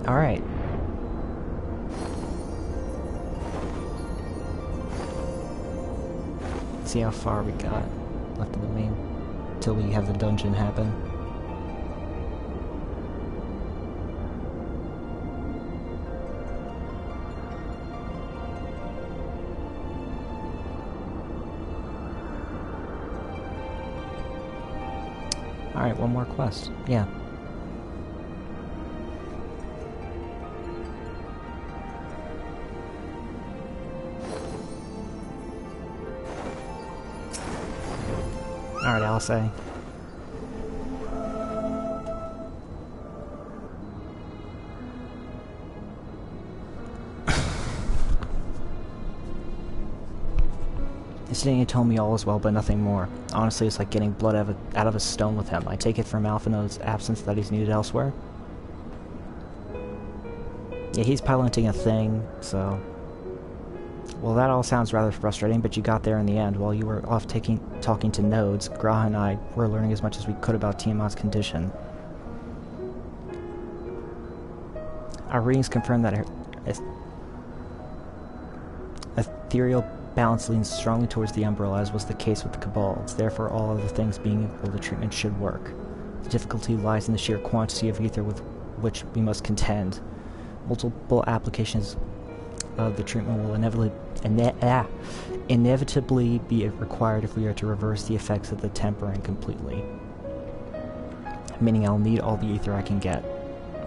Alright. See how far we got left of the main till we have the dungeon happen. Alright, one more quest. Yeah. Alright, Alisaie. Yesterday you told me all is well, but nothing more. Honestly, it's like getting blood out of a stone with him. I take it from Alphinaud's absence that he's needed elsewhere? Yeah, he's piloting a thing, so... Well, that all sounds rather frustrating, but you got there in the end. While you were off talking to nodes, Graha and I were learning as much as we could about Tiamat's condition. Our readings confirmed that her ethereal balance leans strongly towards the Umbrella, as was the case with the Cabals. Therefore, all other things being equal, the treatment should work. The difficulty lies in the sheer quantity of ether with which we must contend. Multiple applications of the treatment will inevitably be required if we are to reverse the effects of the tempering completely. Meaning I'll need all the ether I can get.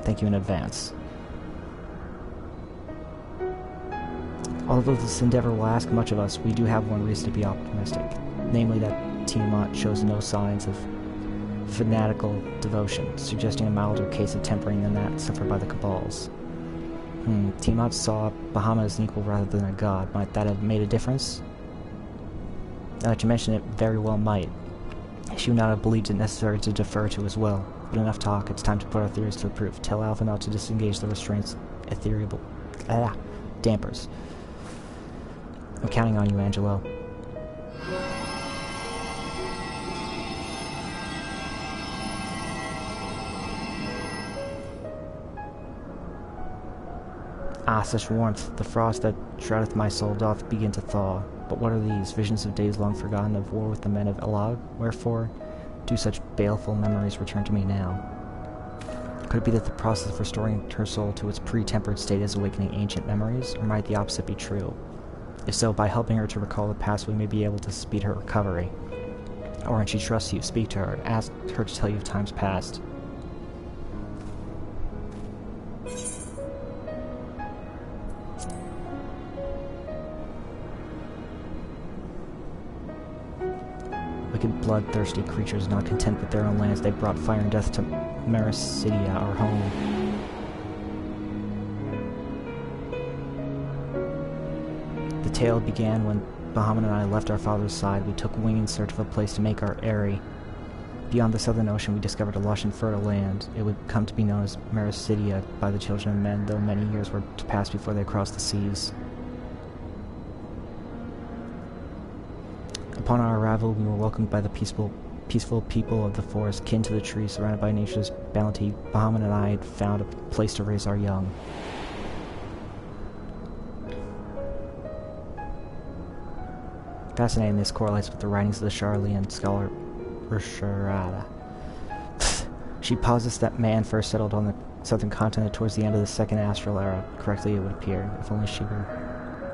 Thank you in advance. Although this endeavor will ask much of us, we do have one reason to be optimistic. Namely that Tiamat shows no signs of fanatical devotion, suggesting a milder case of tempering than that suffered by the Cabals. Tiamat saw Bahamut as an equal rather than a god. Might that have made a difference? Now that you mention it, very well might. She would not have believed it necessary to defer to his will. But enough talk, it's time to put our theories to the proof. Tell Alpha not to disengage the restraints ethereal dampers. I'm counting on you, Angelo. Ah, such warmth. The frost that shroudeth my soul doth begin to thaw. But what are these? Visions of days long forgotten, of war with the men of Elag? Wherefore do such baleful memories return to me now? Could it be that the process of restoring her soul to its pre-tempered state is awakening ancient memories? Or might the opposite be true? If so, by helping her to recall the past, we may be able to speed her recovery. Or when she trusts you, speak to her, ask her to tell you of times past. Wicked, bloodthirsty creatures, not content with their own lands, they brought fire and death to Mericidia, our home. The tale began when Bahamut and I left our father's side. We took wing in search of a place to make our eyrie. Beyond the southern ocean, we discovered a lush and fertile land. It would come to be known as Mericidia by the children of men, though many years were to pass before they crossed the seas. Upon our arrival, we were welcomed by the peaceful people of the forest, kin to the trees, surrounded by nature's bounty. Bahamut and I had found a place to raise our young. Fascinating, this correlates with the writings of the Sharlayan scholar Risharada. She posits that man first settled on the southern continent towards the end of the second astral era. Correctly, it would appear, if only she were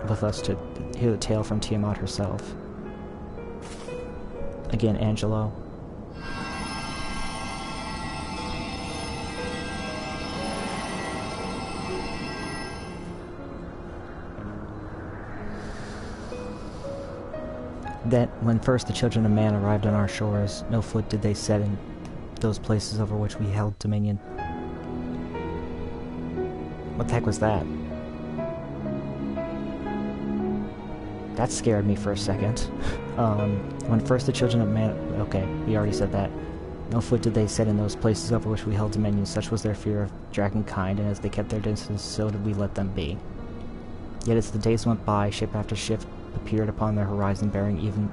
with us to hear the tale from Tiamat herself. Again, Angelo. That when first the children of man arrived on our shores, no foot did they set in those places over which we held dominion. What the heck was that? That scared me for a second. When first the children of man... Okay, we already said that. No foot did they set in those places over which we held dominion. Such was their fear of dragonkind, and as they kept their distance, so did we let them be. Yet as the days went by, ship after ship appeared upon their horizon, bearing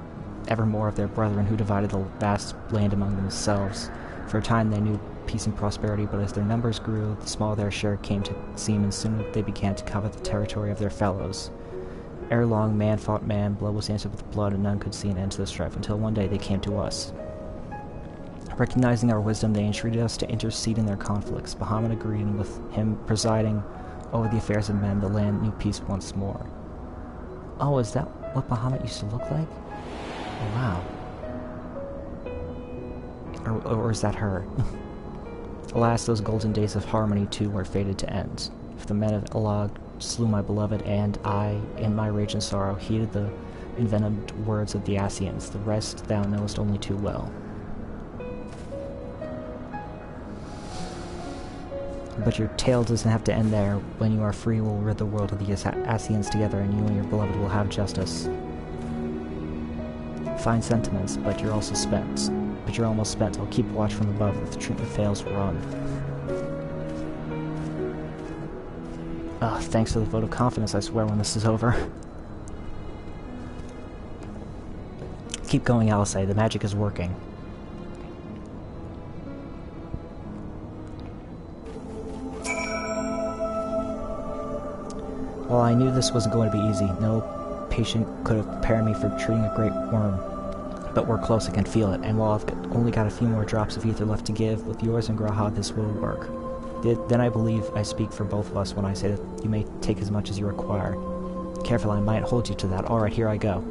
ever more of their brethren who divided the vast land among themselves. For a time they knew peace and prosperity, but as their numbers grew, the smaller their share came to seem, and soon they began to covet the territory of their fellows. Ere long, man fought man, blood was answered with blood, and none could see an end to the strife, until one day they came to us. Recognizing our wisdom, they entreated us to intercede in their conflicts. Bahamut agreed, and with him presiding over the affairs of men, the land knew peace once more. Oh, is that what Bahamut used to look like? Oh, wow. Or is that her? Alas, those golden days of harmony, too, were fated to end. If the men of Elag slew my beloved, and I, in my rage and sorrow, heeded the envenomed words of the Ascians, the rest thou knowest only too well. But your tale doesn't have to end there. When you are free, we'll rid the world of the Ascians together, and you and your beloved will have justice. Fine sentiments, but you're also spent. But you're almost spent. I'll keep watch from above. If the treatment fails, run. Thanks for the vote of confidence, I swear, when this is over. keep going, Alisei. The magic is working. Well, I knew this wasn't going to be easy. No patient could have prepared me for treating a great worm. But we're close, I can feel it. And while I've only got a few more drops of ether left to give, with yours and G'raha, this will work. Then I believe I speak for both of us when I say that you may take as much as you require. Careful, I might hold you to that. Alright, here I go.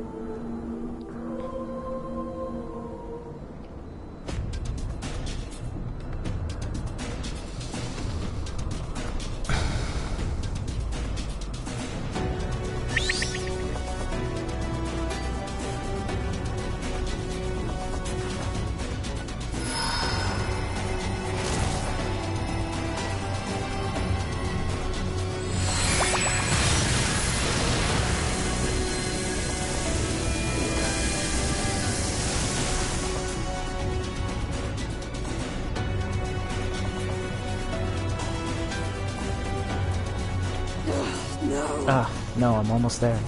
No, I'm almost there.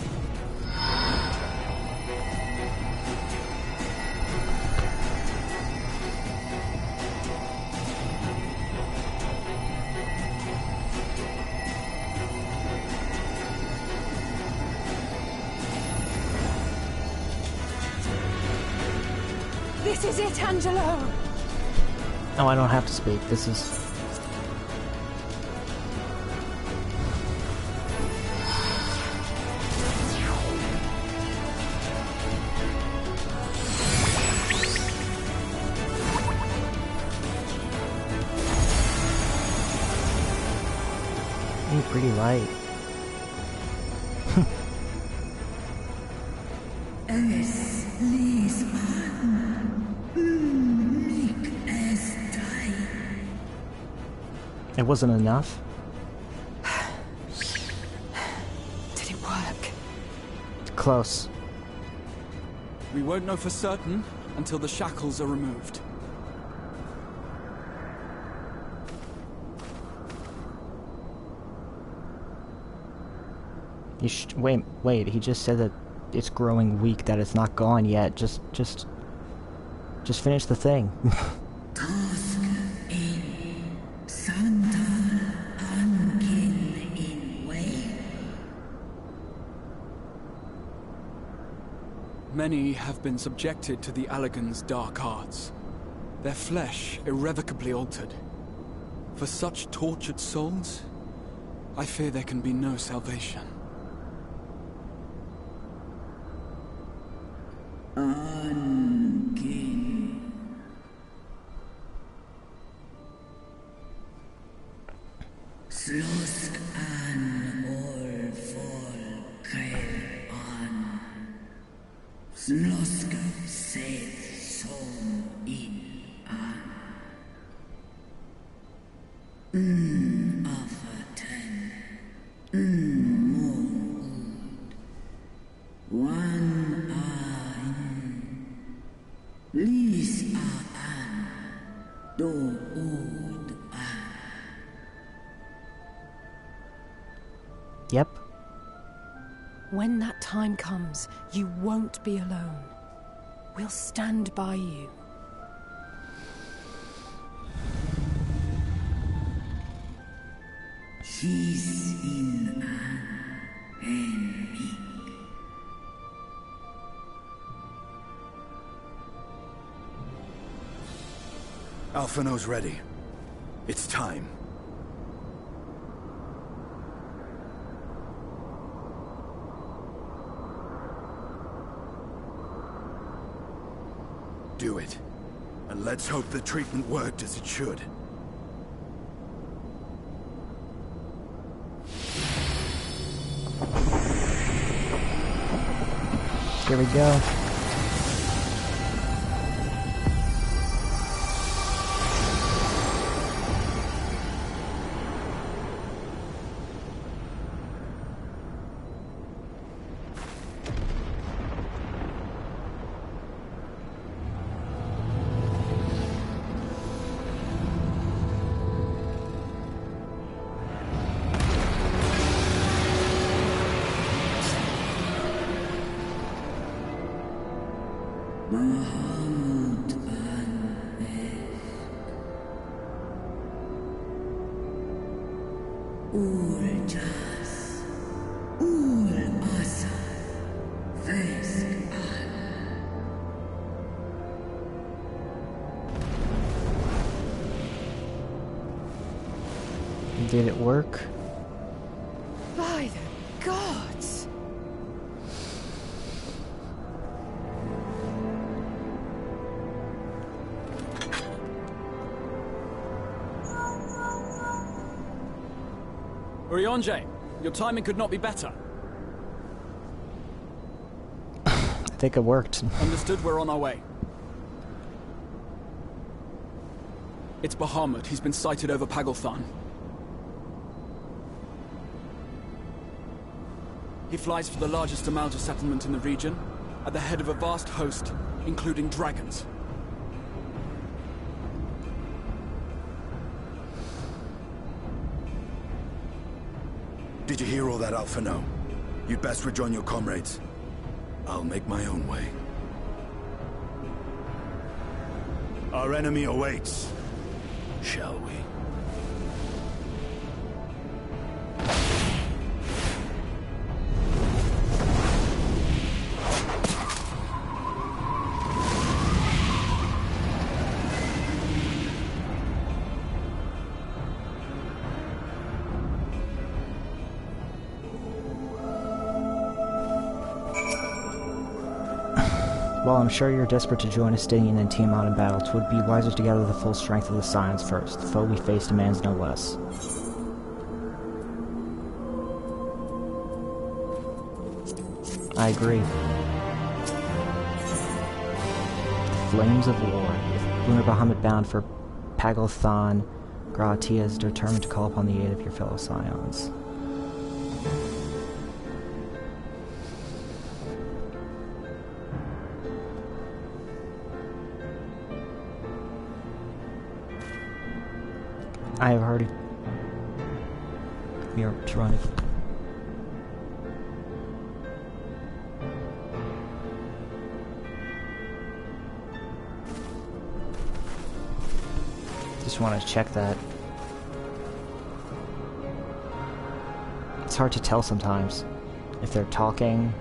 This is it, Angelo! No, I don't have to speak. This is... pretty light. It wasn't enough? Did it work? Close. We won't know for certain until the shackles are removed. Wait, he just said that it's growing weak, that it's not gone yet. Just finish the thing. Many have been subjected to the Allagan's dark arts, their flesh irrevocably altered. For such tortured souls, I fear there can be no salvation. Yep. When that time comes, you won't be alone. We'll stand by you. Alphino's ready. It's time. Do it. And let's hope the treatment worked as it should. Here we go. Uljas. Ul-Asa. Did it work? By the gods! Urianger, your timing could not be better. I think it worked. Understood, we're on our way. It's Bahamut. He's been sighted over Pagalthan. He flies for the largest Amalja settlement in the region, at the head of a vast host, including dragons. Did you hear all that, Alphino? You'd best rejoin your comrades. I'll make my own way. Our enemy awaits. Shall we? While I'm sure you're desperate to join Estinian and Tiamat in battle, 'twould be wiser to gather the full strength of the Scions first. The foe we face demands no less. I agree. Flames of War. With Lunar Bahamut bound for Pagalthan, Gratia is determined to call upon the aid of your fellow Scions. I have already... We are running. Just want to check that. It's hard to tell sometimes if they're talking.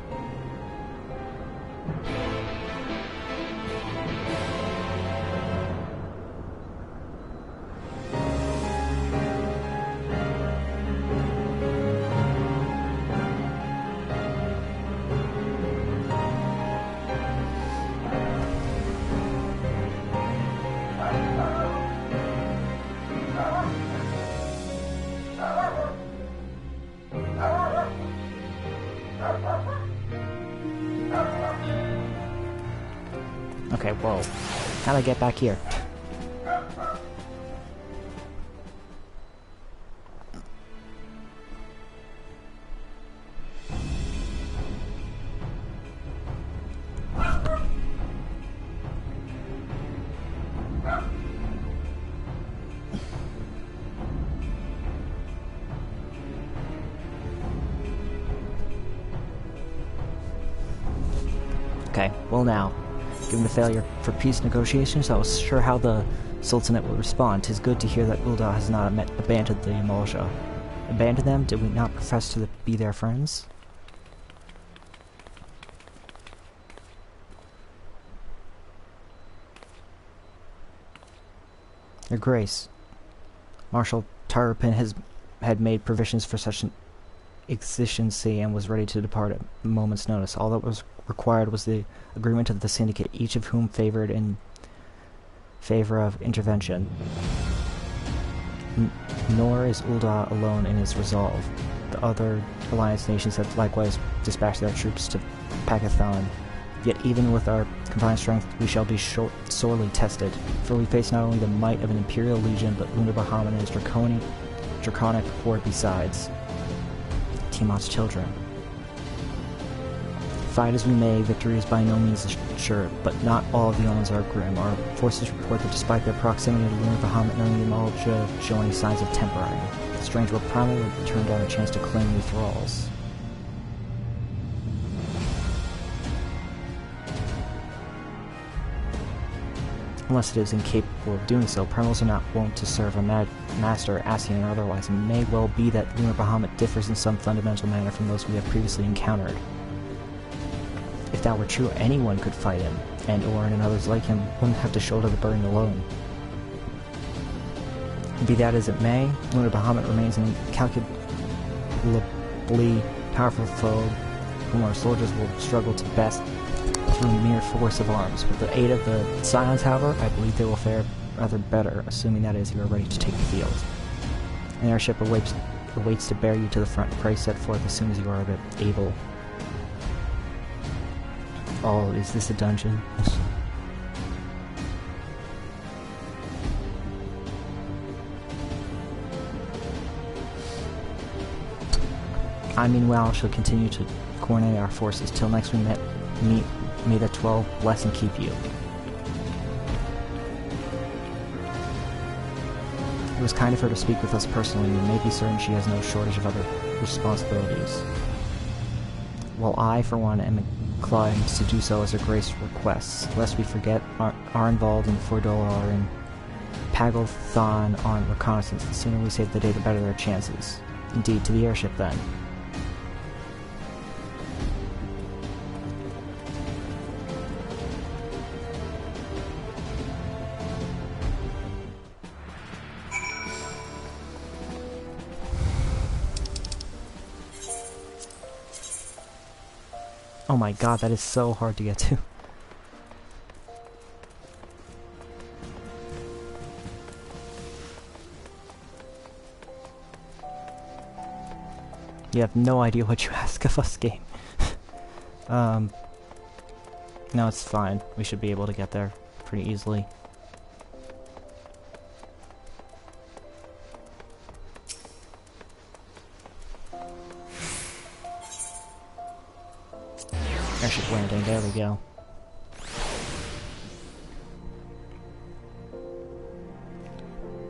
Okay, whoa. How'd I get back here? Okay, well now. Given the failure for peace negotiations, I was sure how the Sultanate would respond. 'Tis good to hear that Ul'dah has not abandoned the Amalja. Abandon them? Did we not profess to be their friends? Your Grace, Marshal Tarapin had made provisions for such an exigency and was ready to depart at a moment's notice. All that was required was the agreement of the Syndicate, each of whom favored in favor of intervention. Nor is Ul'dah alone in his resolve. The other alliance nations have likewise dispatched their troops to Pagalthan. Yet even with our combined strength, we shall be sorely tested, for we face not only the might of an Imperial Legion, but Lunar Bahamut and his draconic horde besides. Tiamat's children. Fight as we may, victory is by no means sure, but not all of the omens are grim. Our forces report that despite their proximity to Lunar Bahamut, none of the Amalja show any signs of tempering. The strange were primarily turned down a chance to claim new thralls. unless it is incapable of doing so. Primals are not wont to serve a master, Ascian or otherwise, and it may well be that Lunar Bahamut differs in some fundamental manner from those we have previously encountered. If that were true, anyone could fight him, and Orin and others like him wouldn't have to shoulder the burden alone. Be that as it may, Lunar Bahamut remains an incalculably powerful foe whom our soldiers will struggle to best through mere force of arms. With the aid of the Scions, however, I believe they will fare rather better, assuming that is you are ready to take the field. An airship awaits to bear you to the front. Pray set forth as soon as you are able. Oh, is this a dungeon? I meanwhile shall continue to coordinate our forces till next we meet. May the 12 bless and keep you. It was kind of her to speak with us personally, and you may be certain she has no shortage of other responsibilities. While I, for one, am inclined to do so as her grace requests, lest we forget are involved in Fordola or in Pagalthon on reconnaissance. The sooner we save the day, the better our chances. Indeed, to the airship then. Oh my god, that is so hard to get to. You have no idea what you ask of us, game. No, it's fine. We should be able to get there pretty easily. Airship landing, there we go.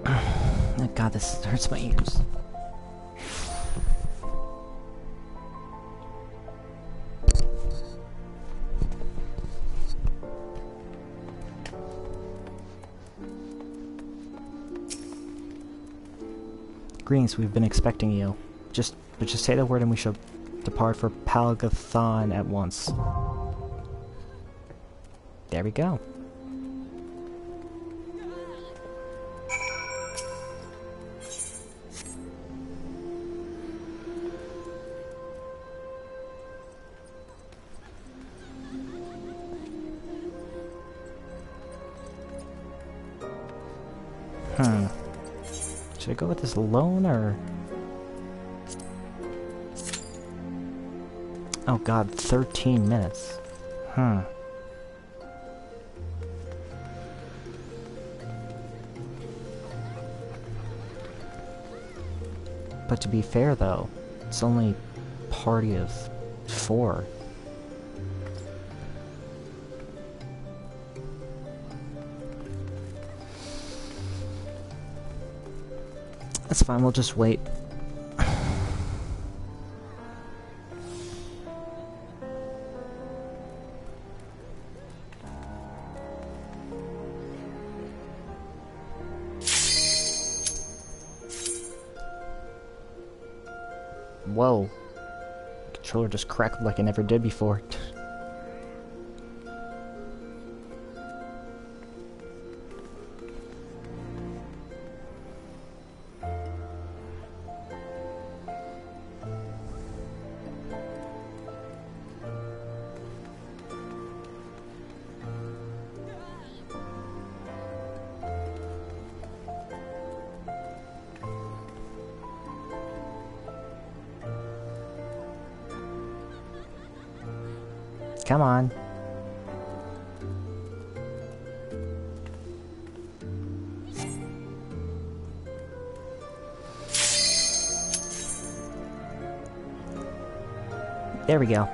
Oh god, this hurts my ears. Greetings, we've been expecting you. Just say the word and we shall depart for Pagalthon at once. There we go. Should I go with this alone, or... Oh god, 13 minutes. But to be fair, though, it's only a party of 4. That's fine, we'll just wait. Whoa. The controller just crackled like it never did before. Come on. There we go.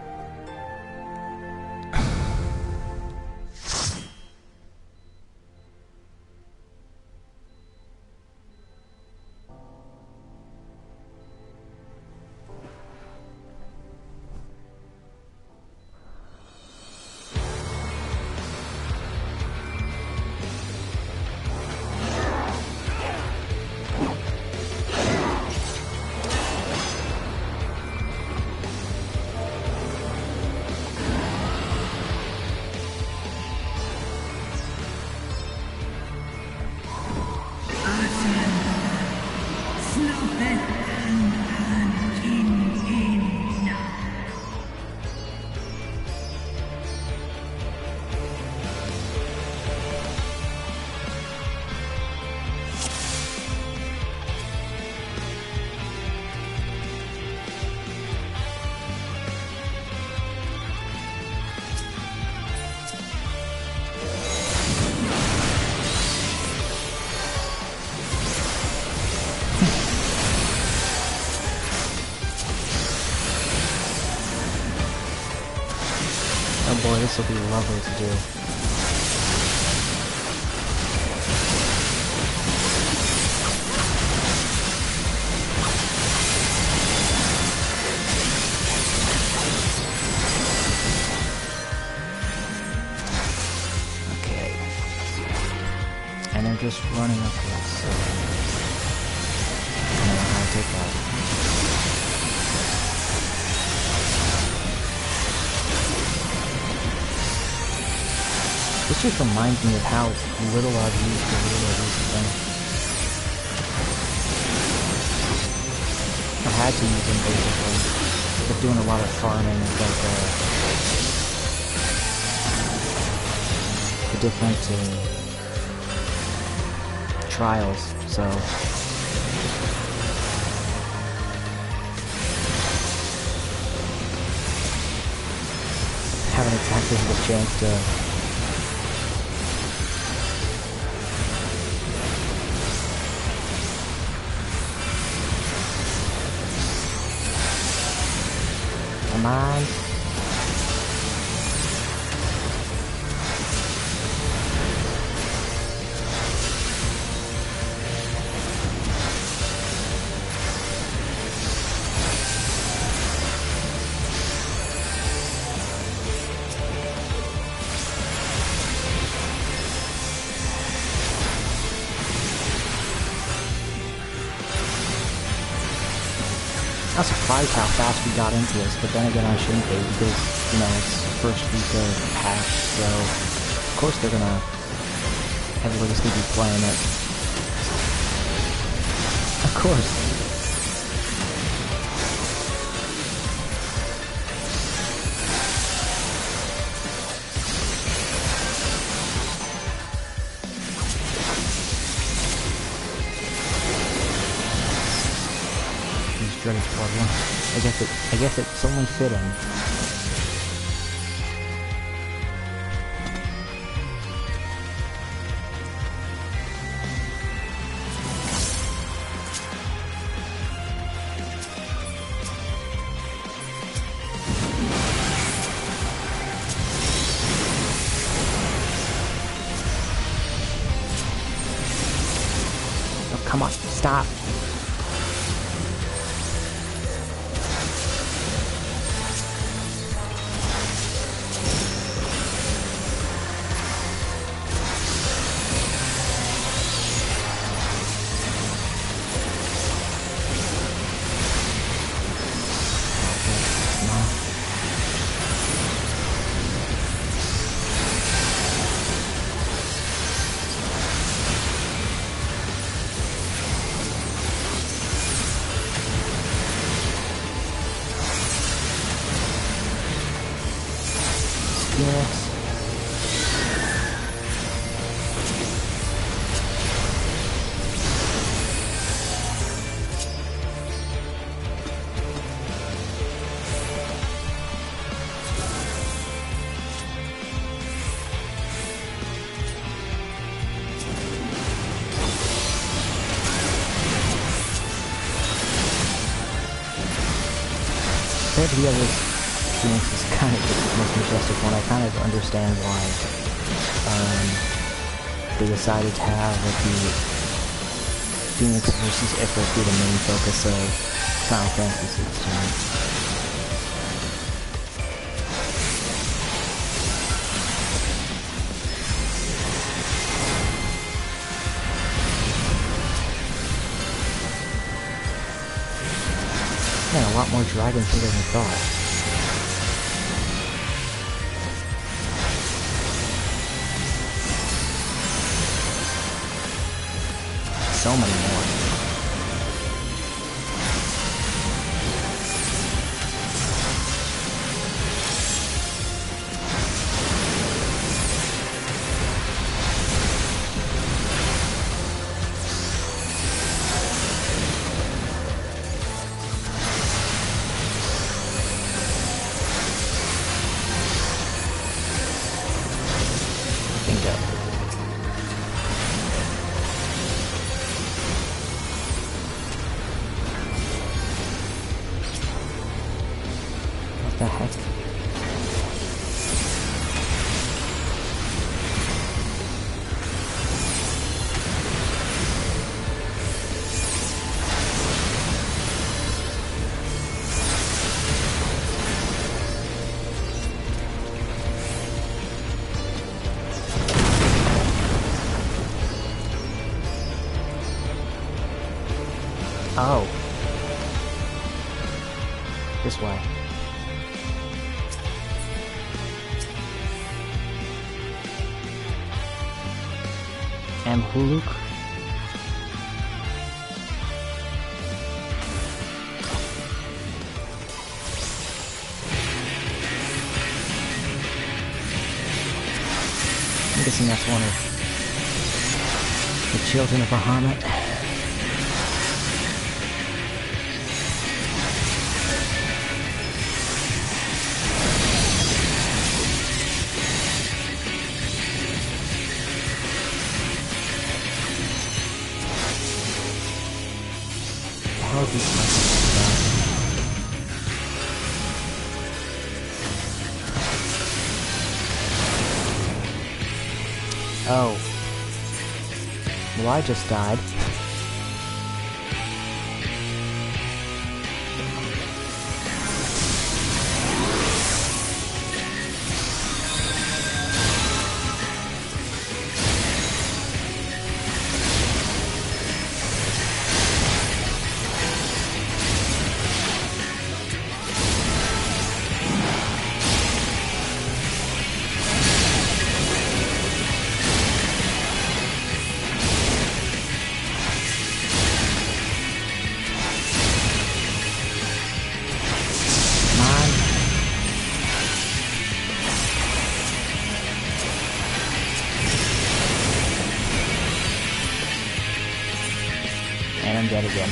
boy, this will be lovely to do. Okay. And they're just running up to us, so I don't know how to take that. This just reminds me of how little I've used Garuda recently. I had to use him basically. But doing a lot of farming of like the different trials, so haven't exactly had a chance to come on. I was surprised how fast we got into this, but then again I shouldn't be because, you know, it's the first week of the patch, so of course everybody's gonna be playing it. Of course. I guess it's only fitting. Oh, come on, stop. Compared to the other Phoenix is kind of the most majestic one. I kind of understand why they decided to have the Phoenix versus Ifrit be the main focus of Final Fantasy XVI. A lot more dragons here than I thought. So many more. Oh. This way. Amhuluk? I'm guessing that's one of the children of Bahamut. How is this like? Oh. Well, I just died. And I'm dead again.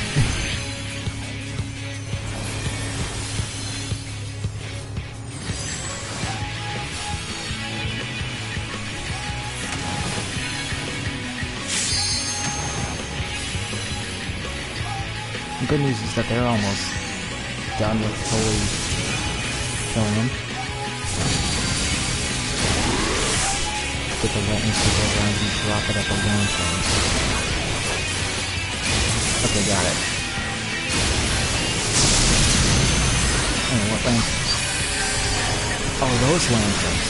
The good news is that they're almost done with fully killing him. Get the wetness to go around and drop it at the lanterns. Okay, got it. Oh, what lanterns? Oh, those lanterns.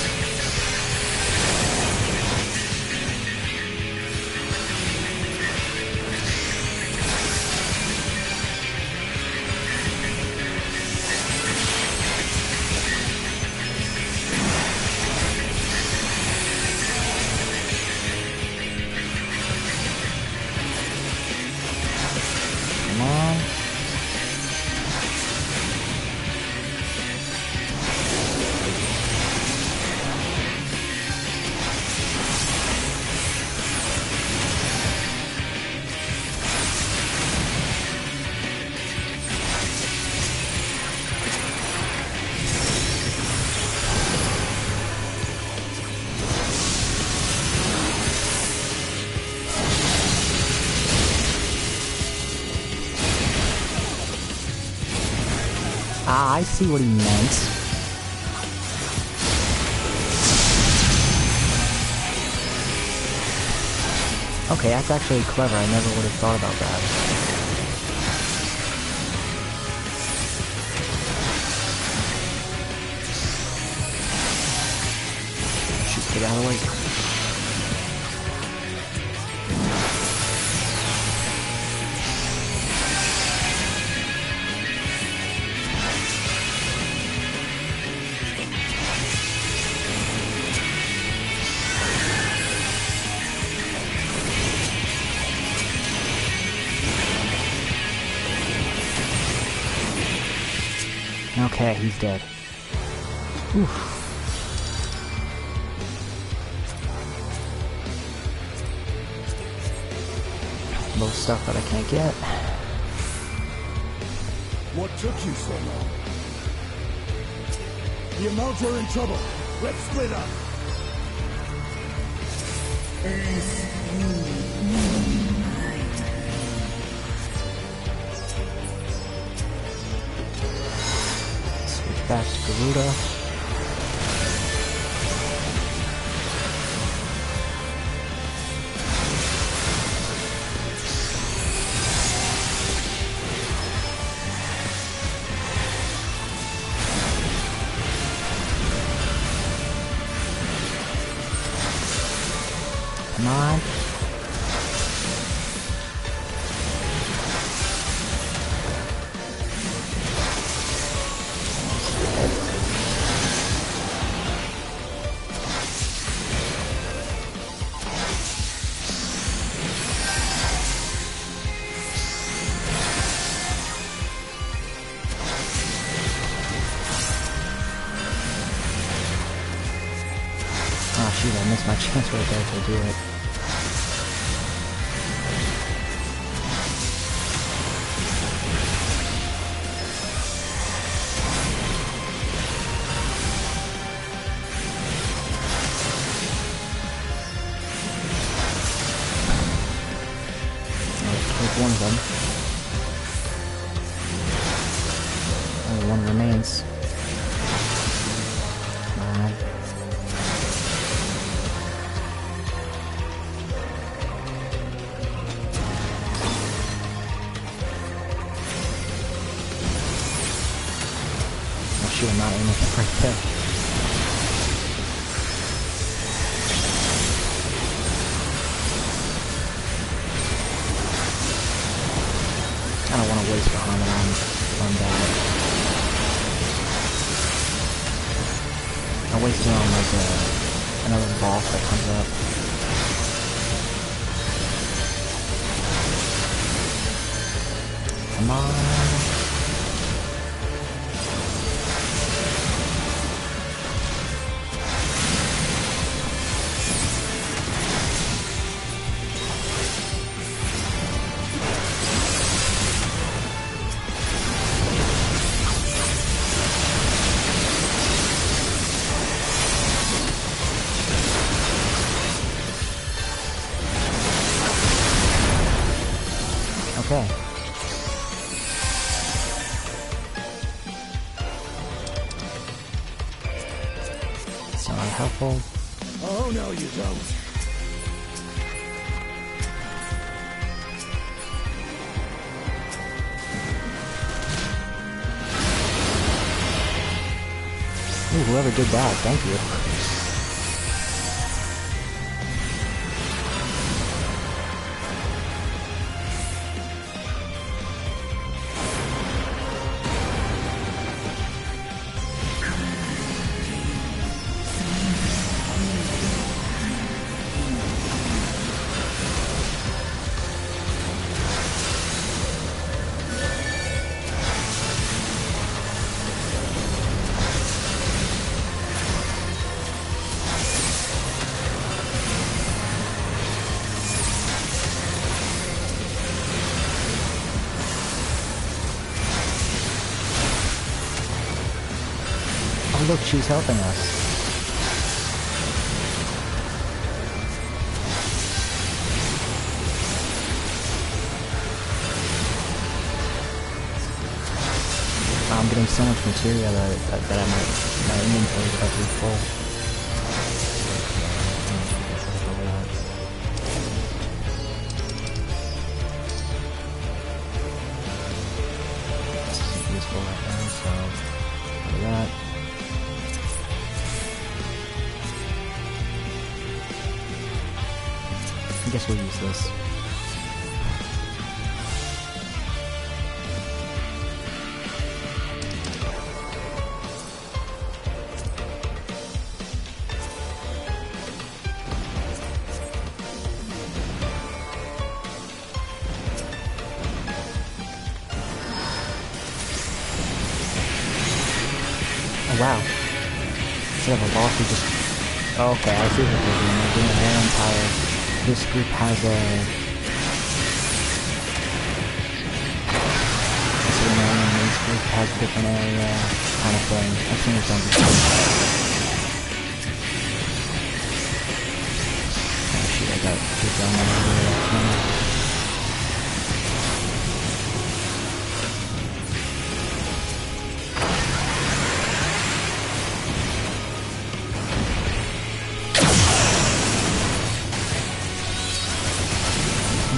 Ah, I see what he meant. Okay, that's actually clever. I never would have thought about that. Shoot, get out of the way. Okay, he's dead. Oof. Little stuff that I can't get. What took you so long? The Amalta are in trouble. Let's split up. Back to Garuda. Come on. a chance right there to do it. One of them. Only one remains. Come on. Oh shoot, I'm not aiming right there. I don't want to waste the armor on that. I'll waste it on like another boss that comes up. Come on. Okay. It's not helpful. Oh, no, you don't. Ooh, whoever did that, thank you. Oh look, she's helping us. I'm getting so much materia that my inventory is about to be full. This isn't useful right now, so look at that. I guess we'll use this. Oh wow. Instead of a boss, we just... Oh, okay, I see what they're doing. They're doing their entire... This group has a... This group has a different area kind of thing. I've seen it done before. Oh shoot, I got two down there.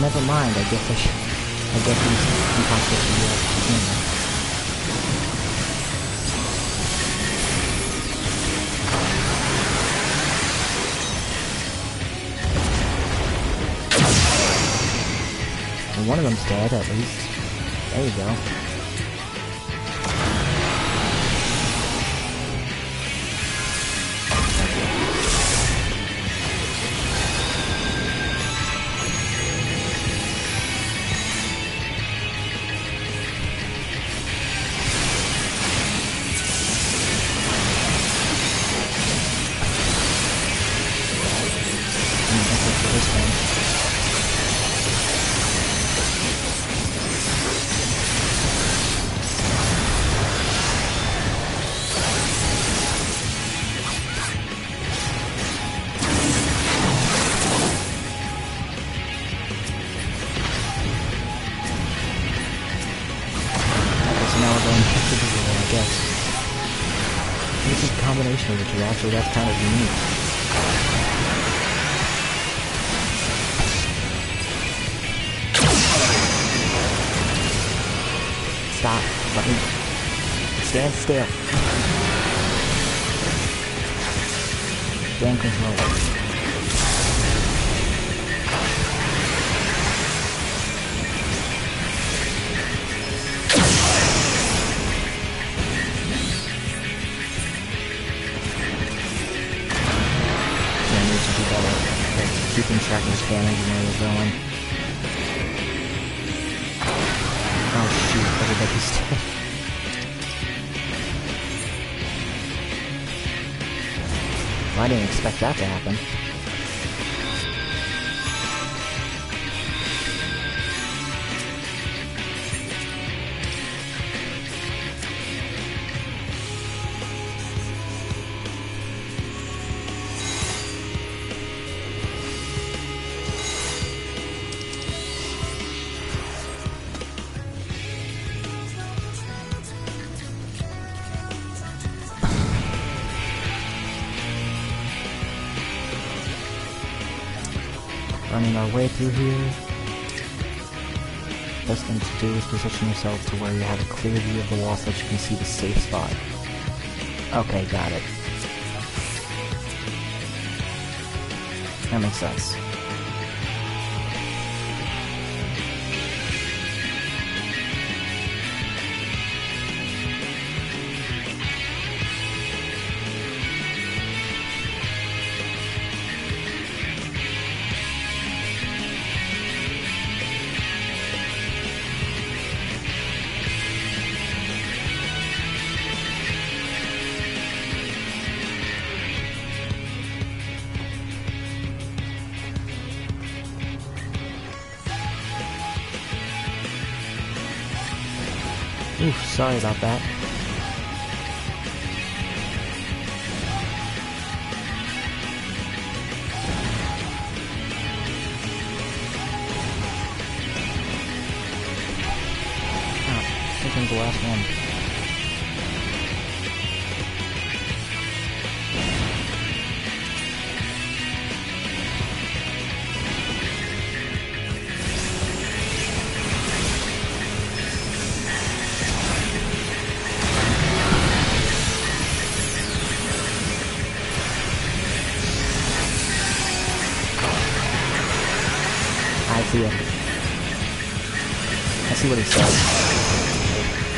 Never mind, I guess these imposters should be able to continue. Well, one of them's dead, at least. There you go. combination of the two. Actually, that's kind of unique. Stop. Let me... Stand still. Damn controller. Keeping track of his damage and where he's going. Oh shoot, everybody's dead. Well, I didn't expect that to happen. Running our way through here. Best thing to do is position yourself to where you have a clear view of the wall so that you can see the safe spot. Okay, got it. That makes sense. Oof, sorry about that. Ah, I think the last one. I see it. I see what he said.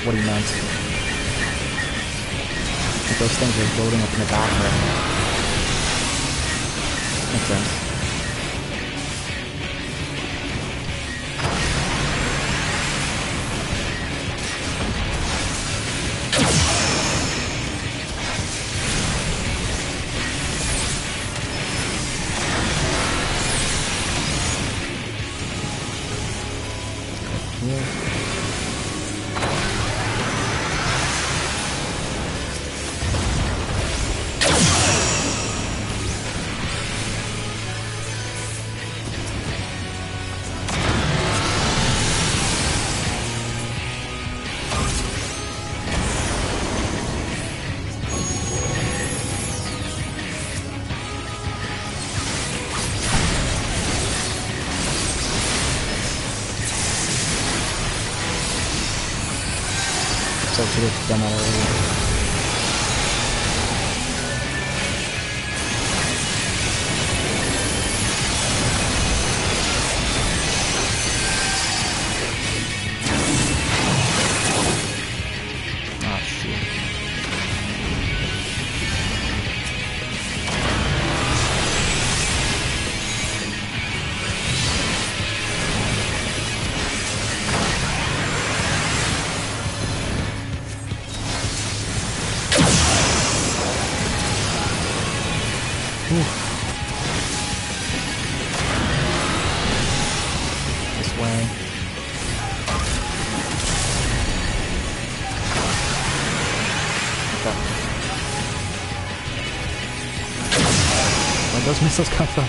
What he meant. Like those things are loading up in the back there. Makes sense. So I should have done that already. This way. Okay. Where'd those missiles come from?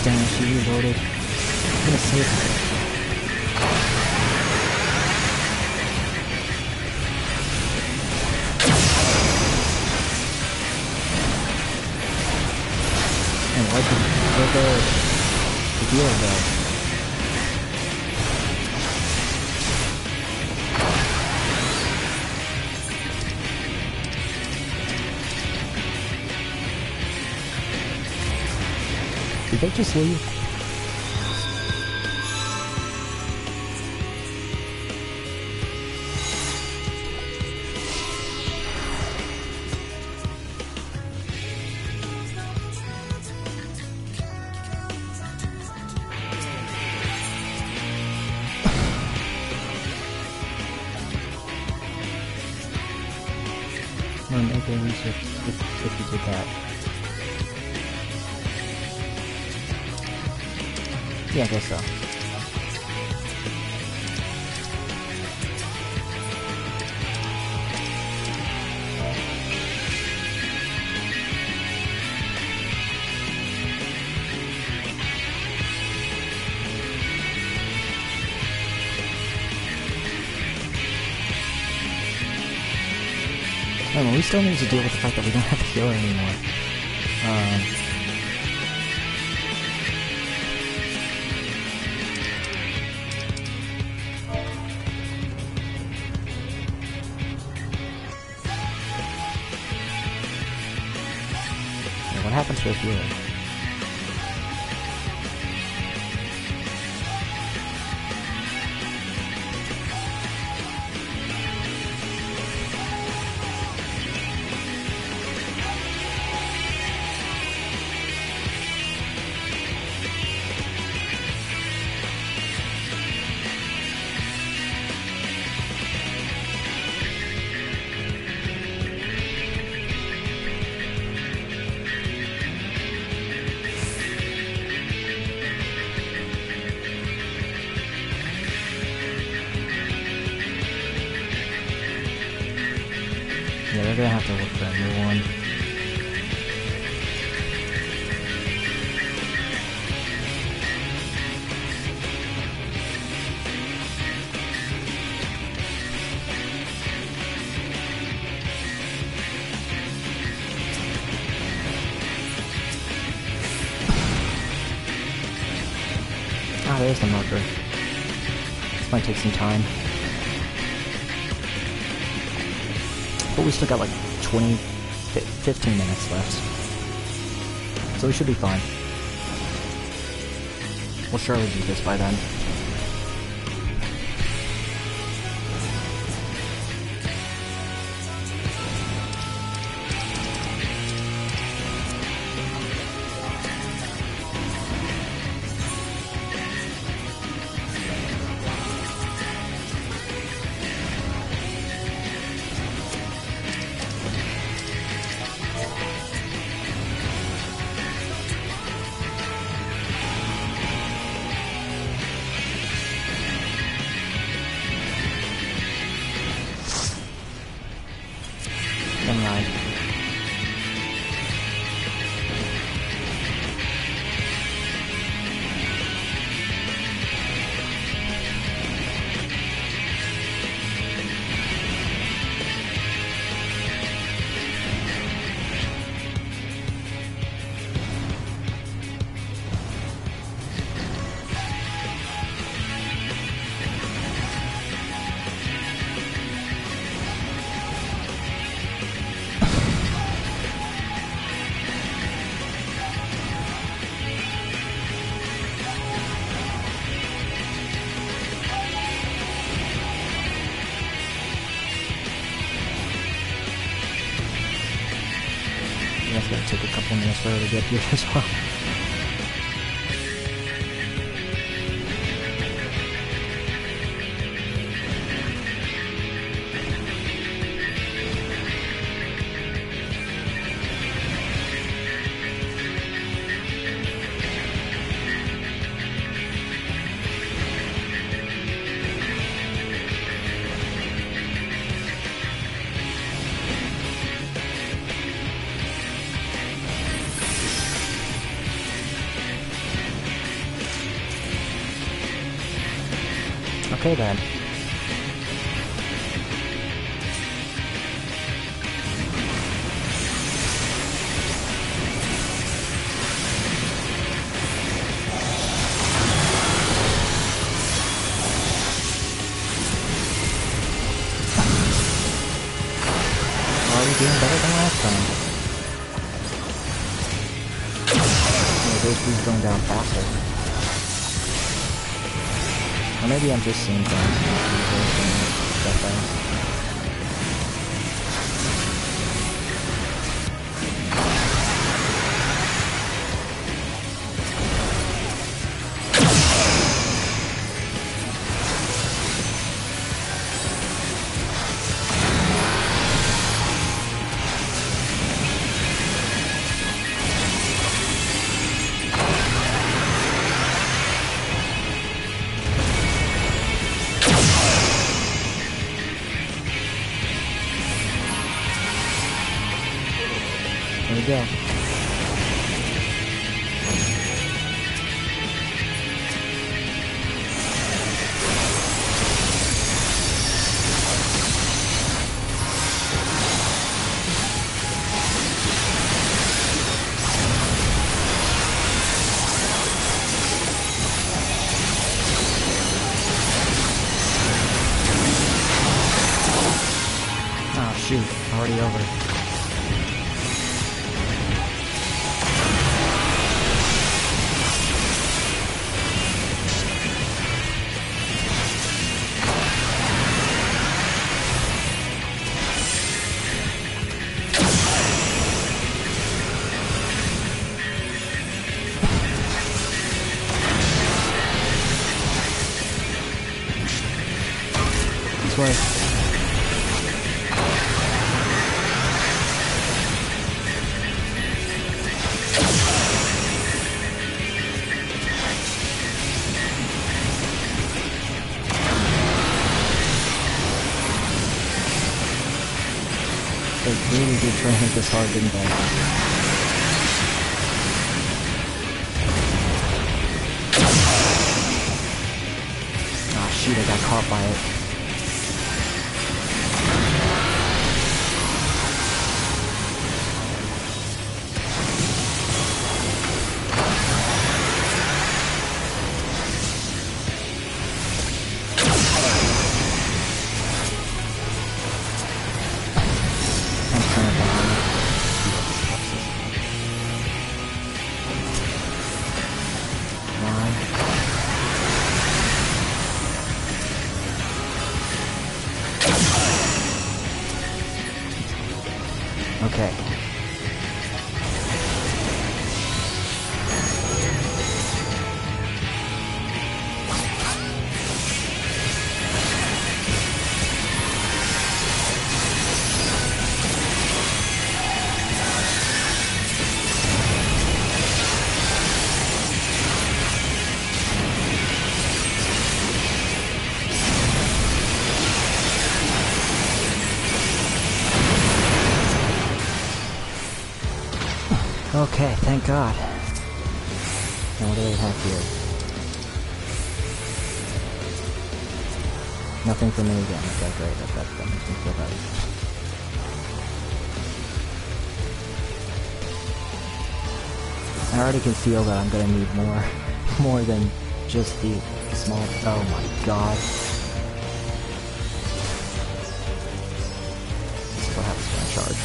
Dang, she reloaded. I'm gonna save her. And what the deal though? Did they just leave? Well, maybe we should, if you did that. Yeah, I guess so. Oh, well, we still need to deal with the fact that we don't have a healer anymore. What happens to a healer? Yeah, they're gonna have to look for a new one. Ah, there's the marker. This might take some time. But we still got like 15 minutes left. So we should be fine. We'll surely do this by then. Right. It's gonna take a couple minutes for her to get here as well. Okay then. Already doing better than last time. Those dudes going down faster. Or maybe I'm just seeing things. There we go. Oh shoot, already over. This way. They really did try to hit this hard, didn't they? Ah, shoot, I got caught by it. Okay. Okay, thank God. Now what do they have here? Nothing for me again. Okay, great. That makes me feel better. I already can feel that I'm gonna need more than just the small. Oh my God. This is perhaps gonna charge.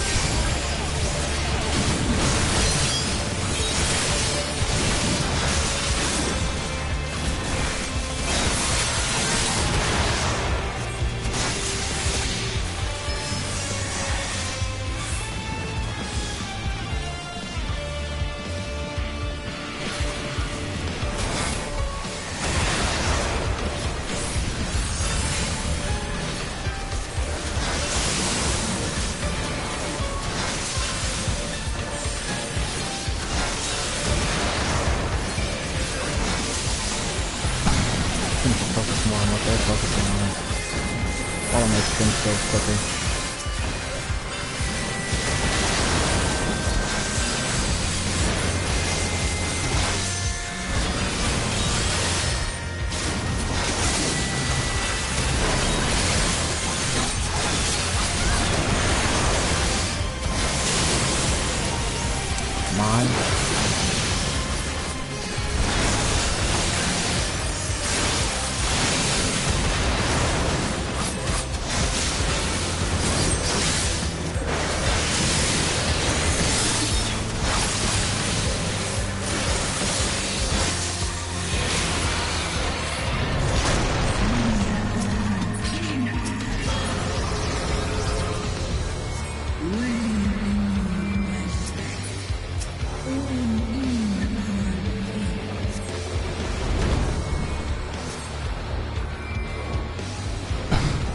Focus more on what they're focusing on. That'll make things go quicker. on.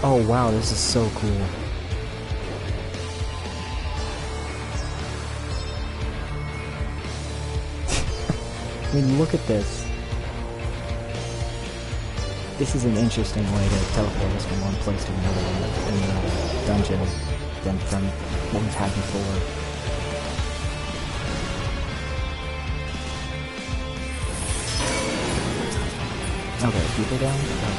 Oh wow, this is so cool. I mean, look at this. This is an interesting way to teleport us from one place to another in the dungeon than from what we've had before. Okay, people down? Oh.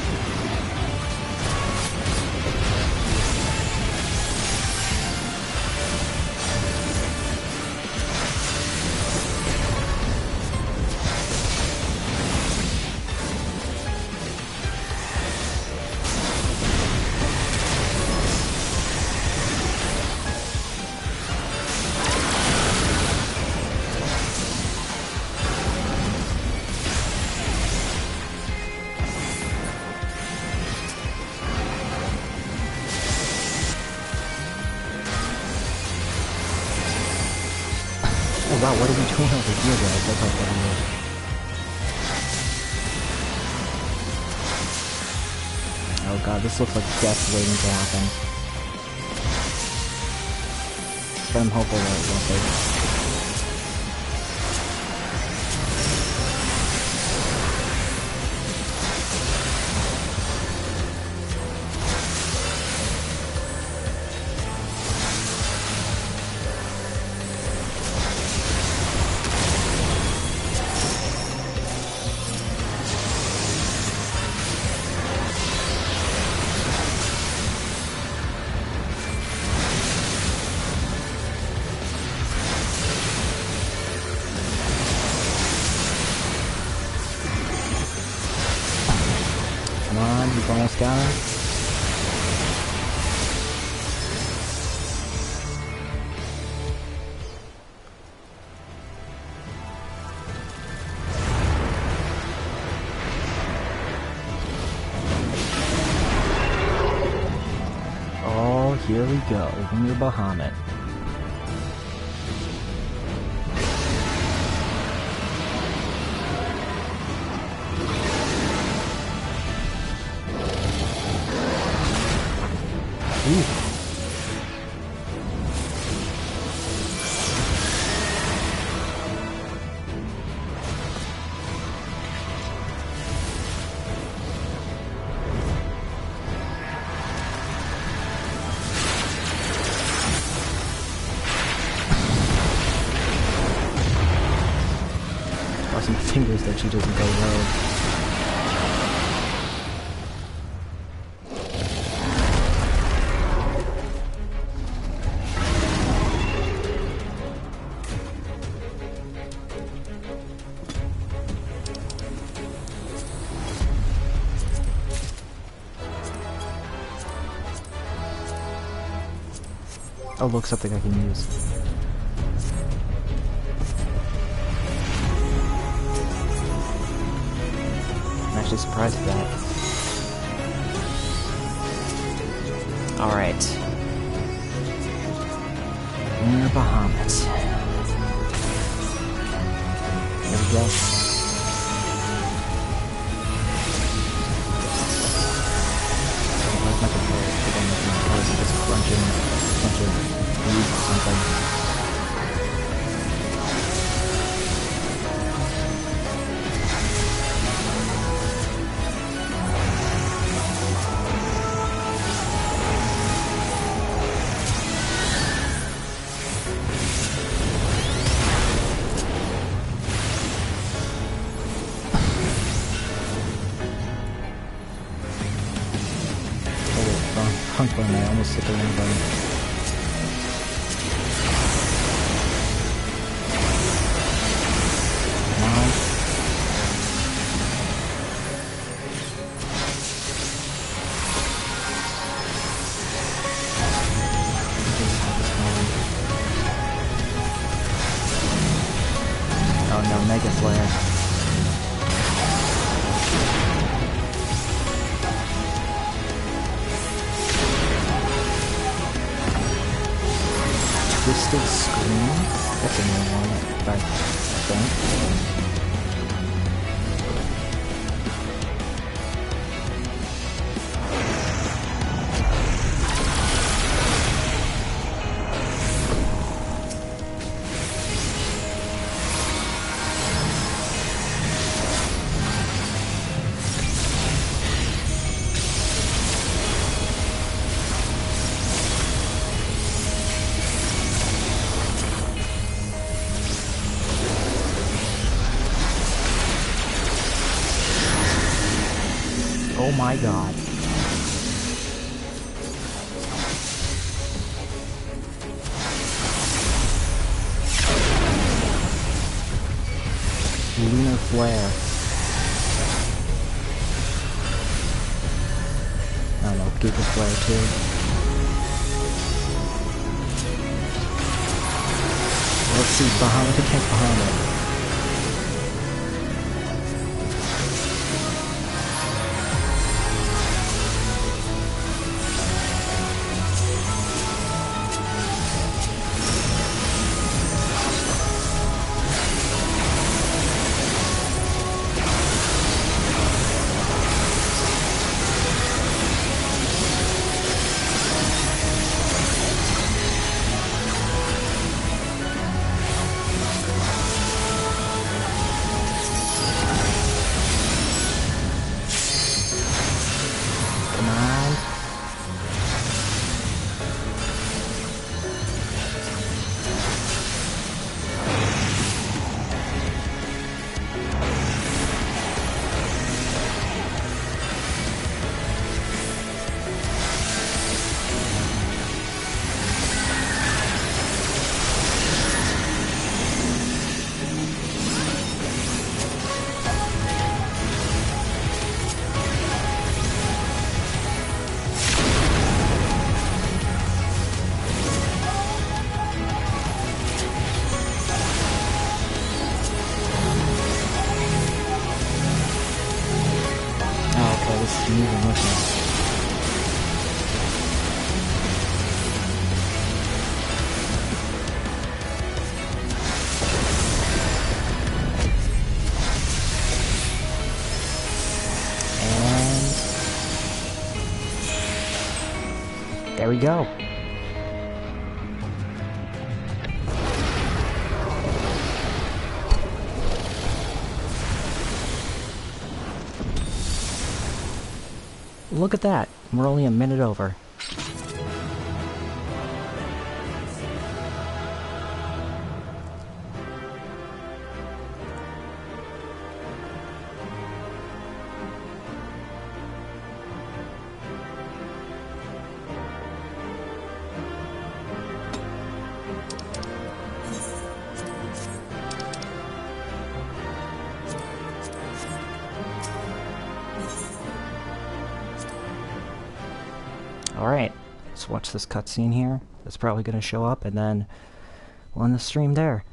Oh wow, what are we doing over here, guys? Look like that. Oh god, this looks like death waiting to happen. But I'm hopeful that it won't be. Come on, you've almost got him. Oh, here we go, Umir Bahamut. Ooh. Crossing fingers that she doesn't go rogue. Oh, look, something I can use. I'm actually surprised at that. Alright. Umir Bahamut. There we go. Where's my controller? Or is it just crunching a bunch of leaves or something? Punk one, I almost hit the wrong button. Mega Flare. Twisted Scream? That's a new one, I think. Oh my god. Lunar Flare. I don't know, Giga Flare too. Let's see, behind the tank behind it. There we go. Look at that. We're only a minute over. Alright, let's watch this cutscene here. That's probably going to show up, and then we'll end the stream there.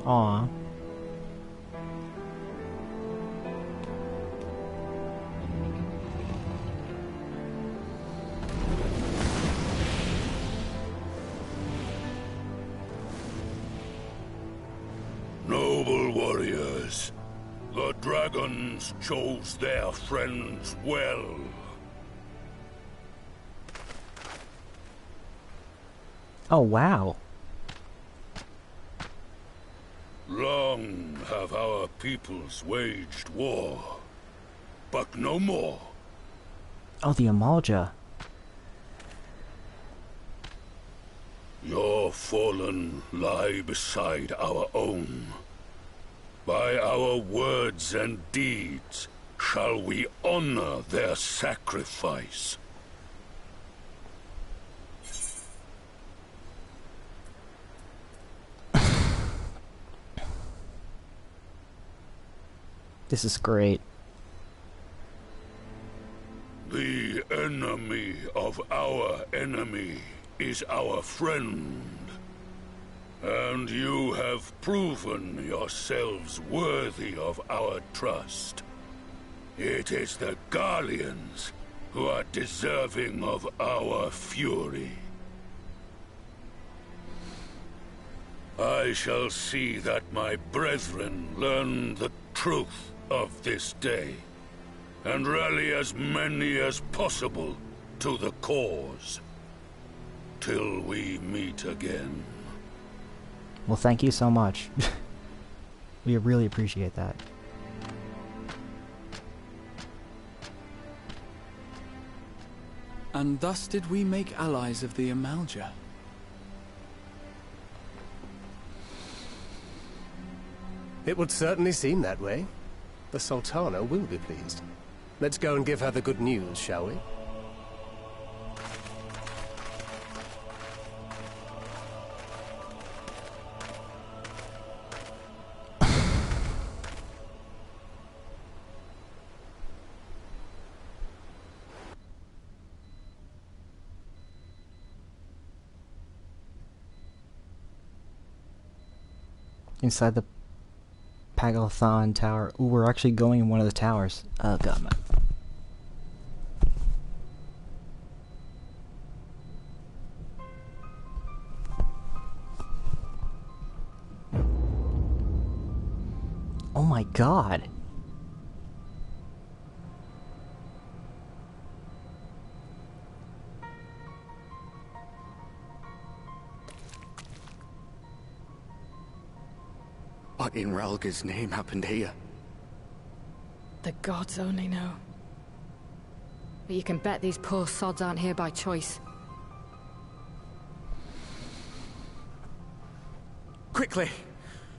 Aww. Noble warriors, the dragons chose their friends well. Oh, wow. Long have our peoples waged war, but no more. Oh, the Amalja. Your fallen lie beside our own. By our words and deeds shall we honor their sacrifice. This is great. The enemy of our enemy is our friend. And you have proven yourselves worthy of our trust. It is the Garleans who are deserving of our fury. I shall see that my brethren learn the truth of this day, and rally as many as possible to the cause, till we meet again. Well, thank you so much. We really appreciate that. And thus did we make allies of the Amalja. It would certainly seem that way. The Sultana will be pleased. Let's go and give her the good news, shall we? Inside the Pagathan Tower. Ooh, we're actually going in one of the towers. Oh god, man. Oh my god. What in Ralga's name happened here? The gods only know. But you can bet these poor sods aren't here by choice. Quickly!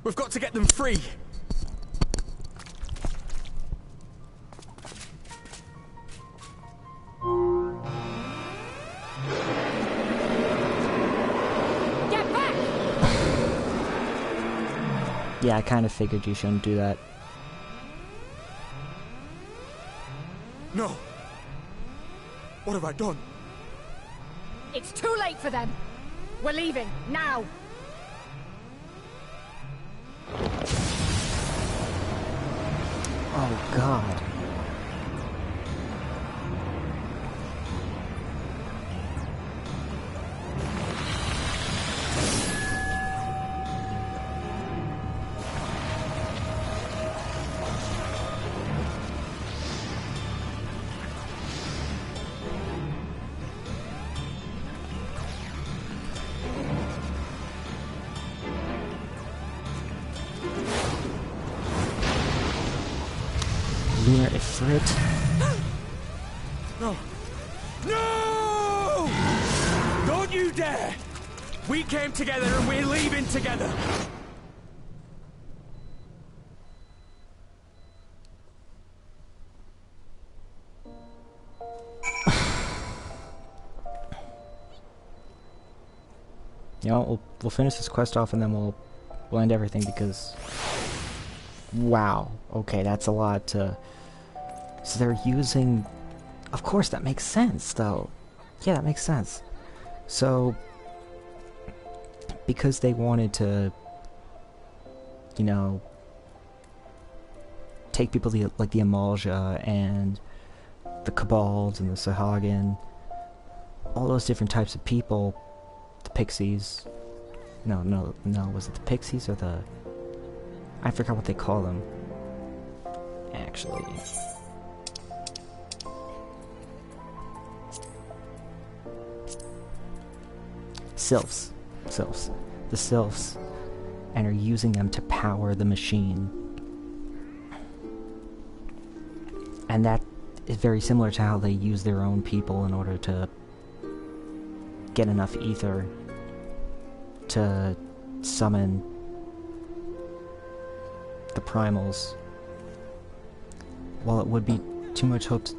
We've got to get them free! Yeah, I kind of figured you shouldn't do that. No! What have I done? It's too late for them. We're leaving, now! Oh god. Lunar Ifrit. No! No! Don't you dare! We came together and we're leaving together! You know, we'll finish this quest off and then we'll end everything because... Wow. Okay, that's a lot to... So they're using... Of course, that makes sense, though. Yeah, that makes sense. So... Because they wanted to... You know... Take people like the Amalja and... The Cabals and the Sahagin... All those different types of people... The Pixies... No, was it the Pixies or the... I forgot what they call them. Actually... Sylphs. the sylphs, and are using them to power the machine. And that is very similar to how they use their own people in order to get enough ether to summon the primals. While it would be too much hoped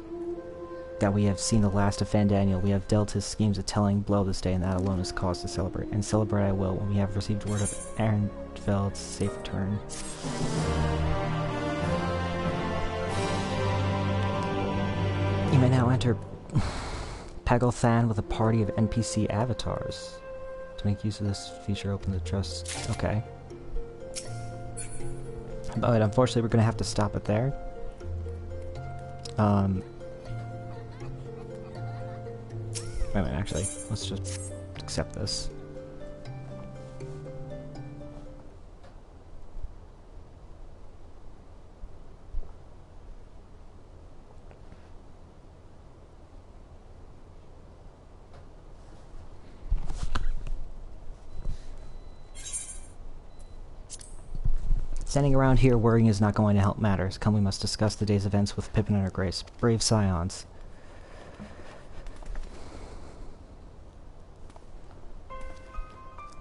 that we have seen the last of Fandaniel, we have dealt his schemes a telling blow this day, and that alone is cause to celebrate. And celebrate I will when we have received word of Ehrenfeld's safe return. You may now enter Pagelthan with a party of NPC avatars. To make use of this feature, open the trust. Okay. But unfortunately, we're going to have to stop it there. Wait a minute, actually. Let's just accept this. Standing around here worrying is not going to help matters. Come, we must discuss the day's events with Pippin and her grace. Brave scions.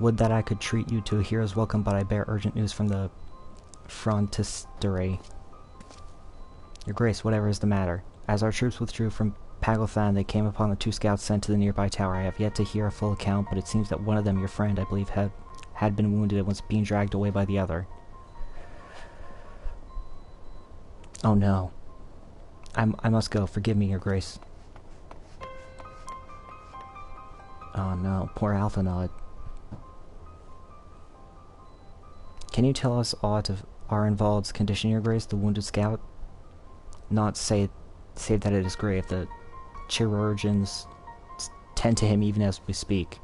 Would that I could treat you to a hero's welcome, but I bear urgent news from the frontistery. Your grace, whatever is the matter? As our troops withdrew from Pagelthan, they came upon the 2 scouts sent to the nearby tower. I have yet to hear a full account, but it seems that one of them, your friend, I believe, had been wounded and was being dragged away by the other. Oh no. I must go. Forgive me, your grace. Oh no, poor Alphanod. Can you tell us aught of Arenvald's condition, your grace, the wounded scout? Not save that it is grave. The chirurgeons tend to him even as we speak.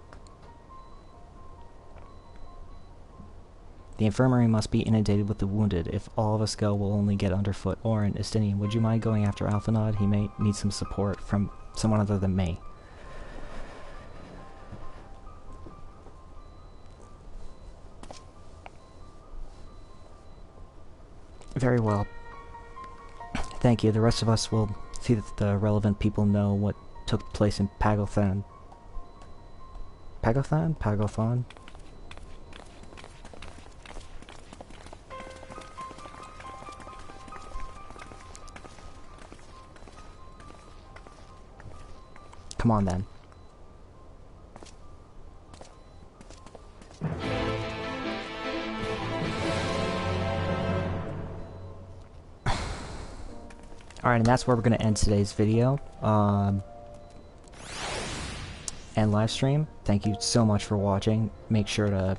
The infirmary must be inundated with the wounded. If all of us go, we'll only get underfoot. Orin, Estinian, would you mind going after Alphanod? He may need some support from someone other than me. Very well. Thank you. The rest of us will see that the relevant people know what took place in Pagelthan. Pagelthan? Pagelthan? Come on, then. Alright, and that's where we're going to end today's video and live stream. Thank you so much for watching. Make sure to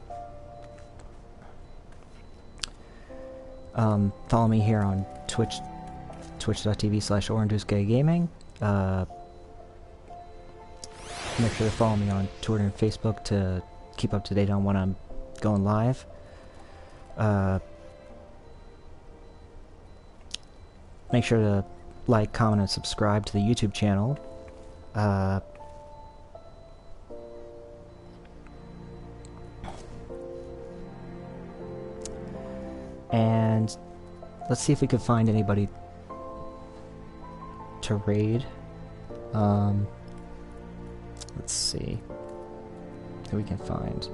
follow me here on Twitch, twitch.tv/OranduceGayGaming. Make sure to follow me on Twitter and Facebook to keep up to date on when I'm going live. Make sure to like, comment, and subscribe to the YouTube channel. And let's see if we can find anybody to raid. Let's see who we can find.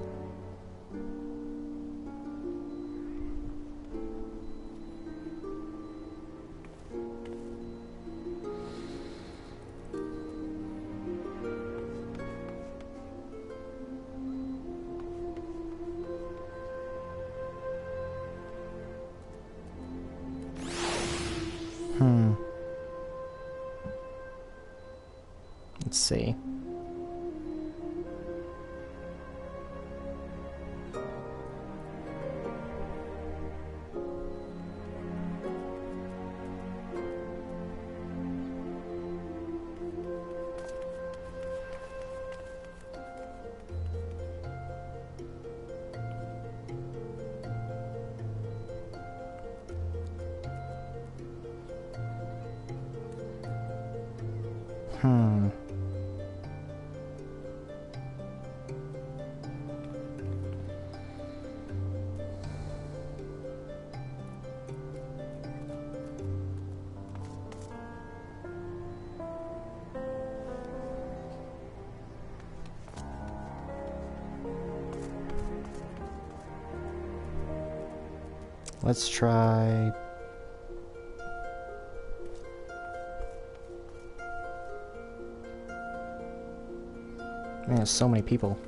Let's see. Let's try... Man, there's so many people.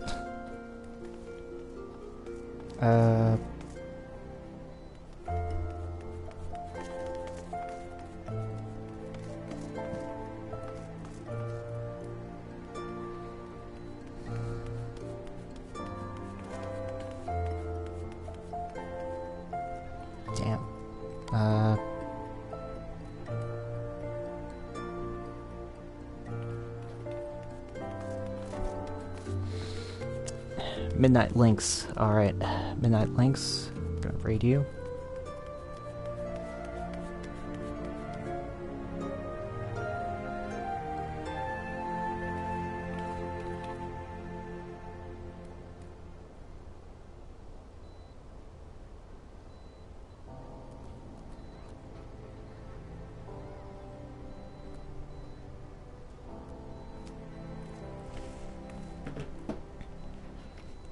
Damn. Midnight Lynx. Alright. Midnight Lynx. I'm gonna raid you.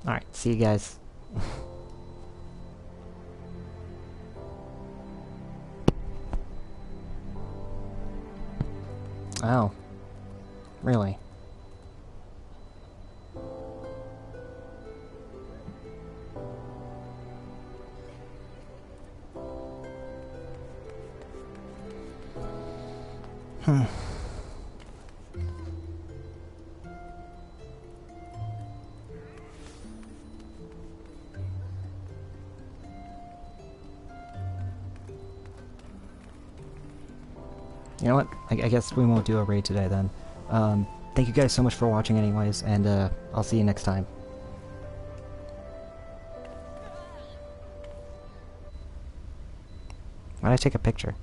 Alright, see you guys. Oh. Really? You know what? I guess we won't do a raid today then. Thank you guys so much for watching anyways, and I'll see you next time. Why'd I take a picture?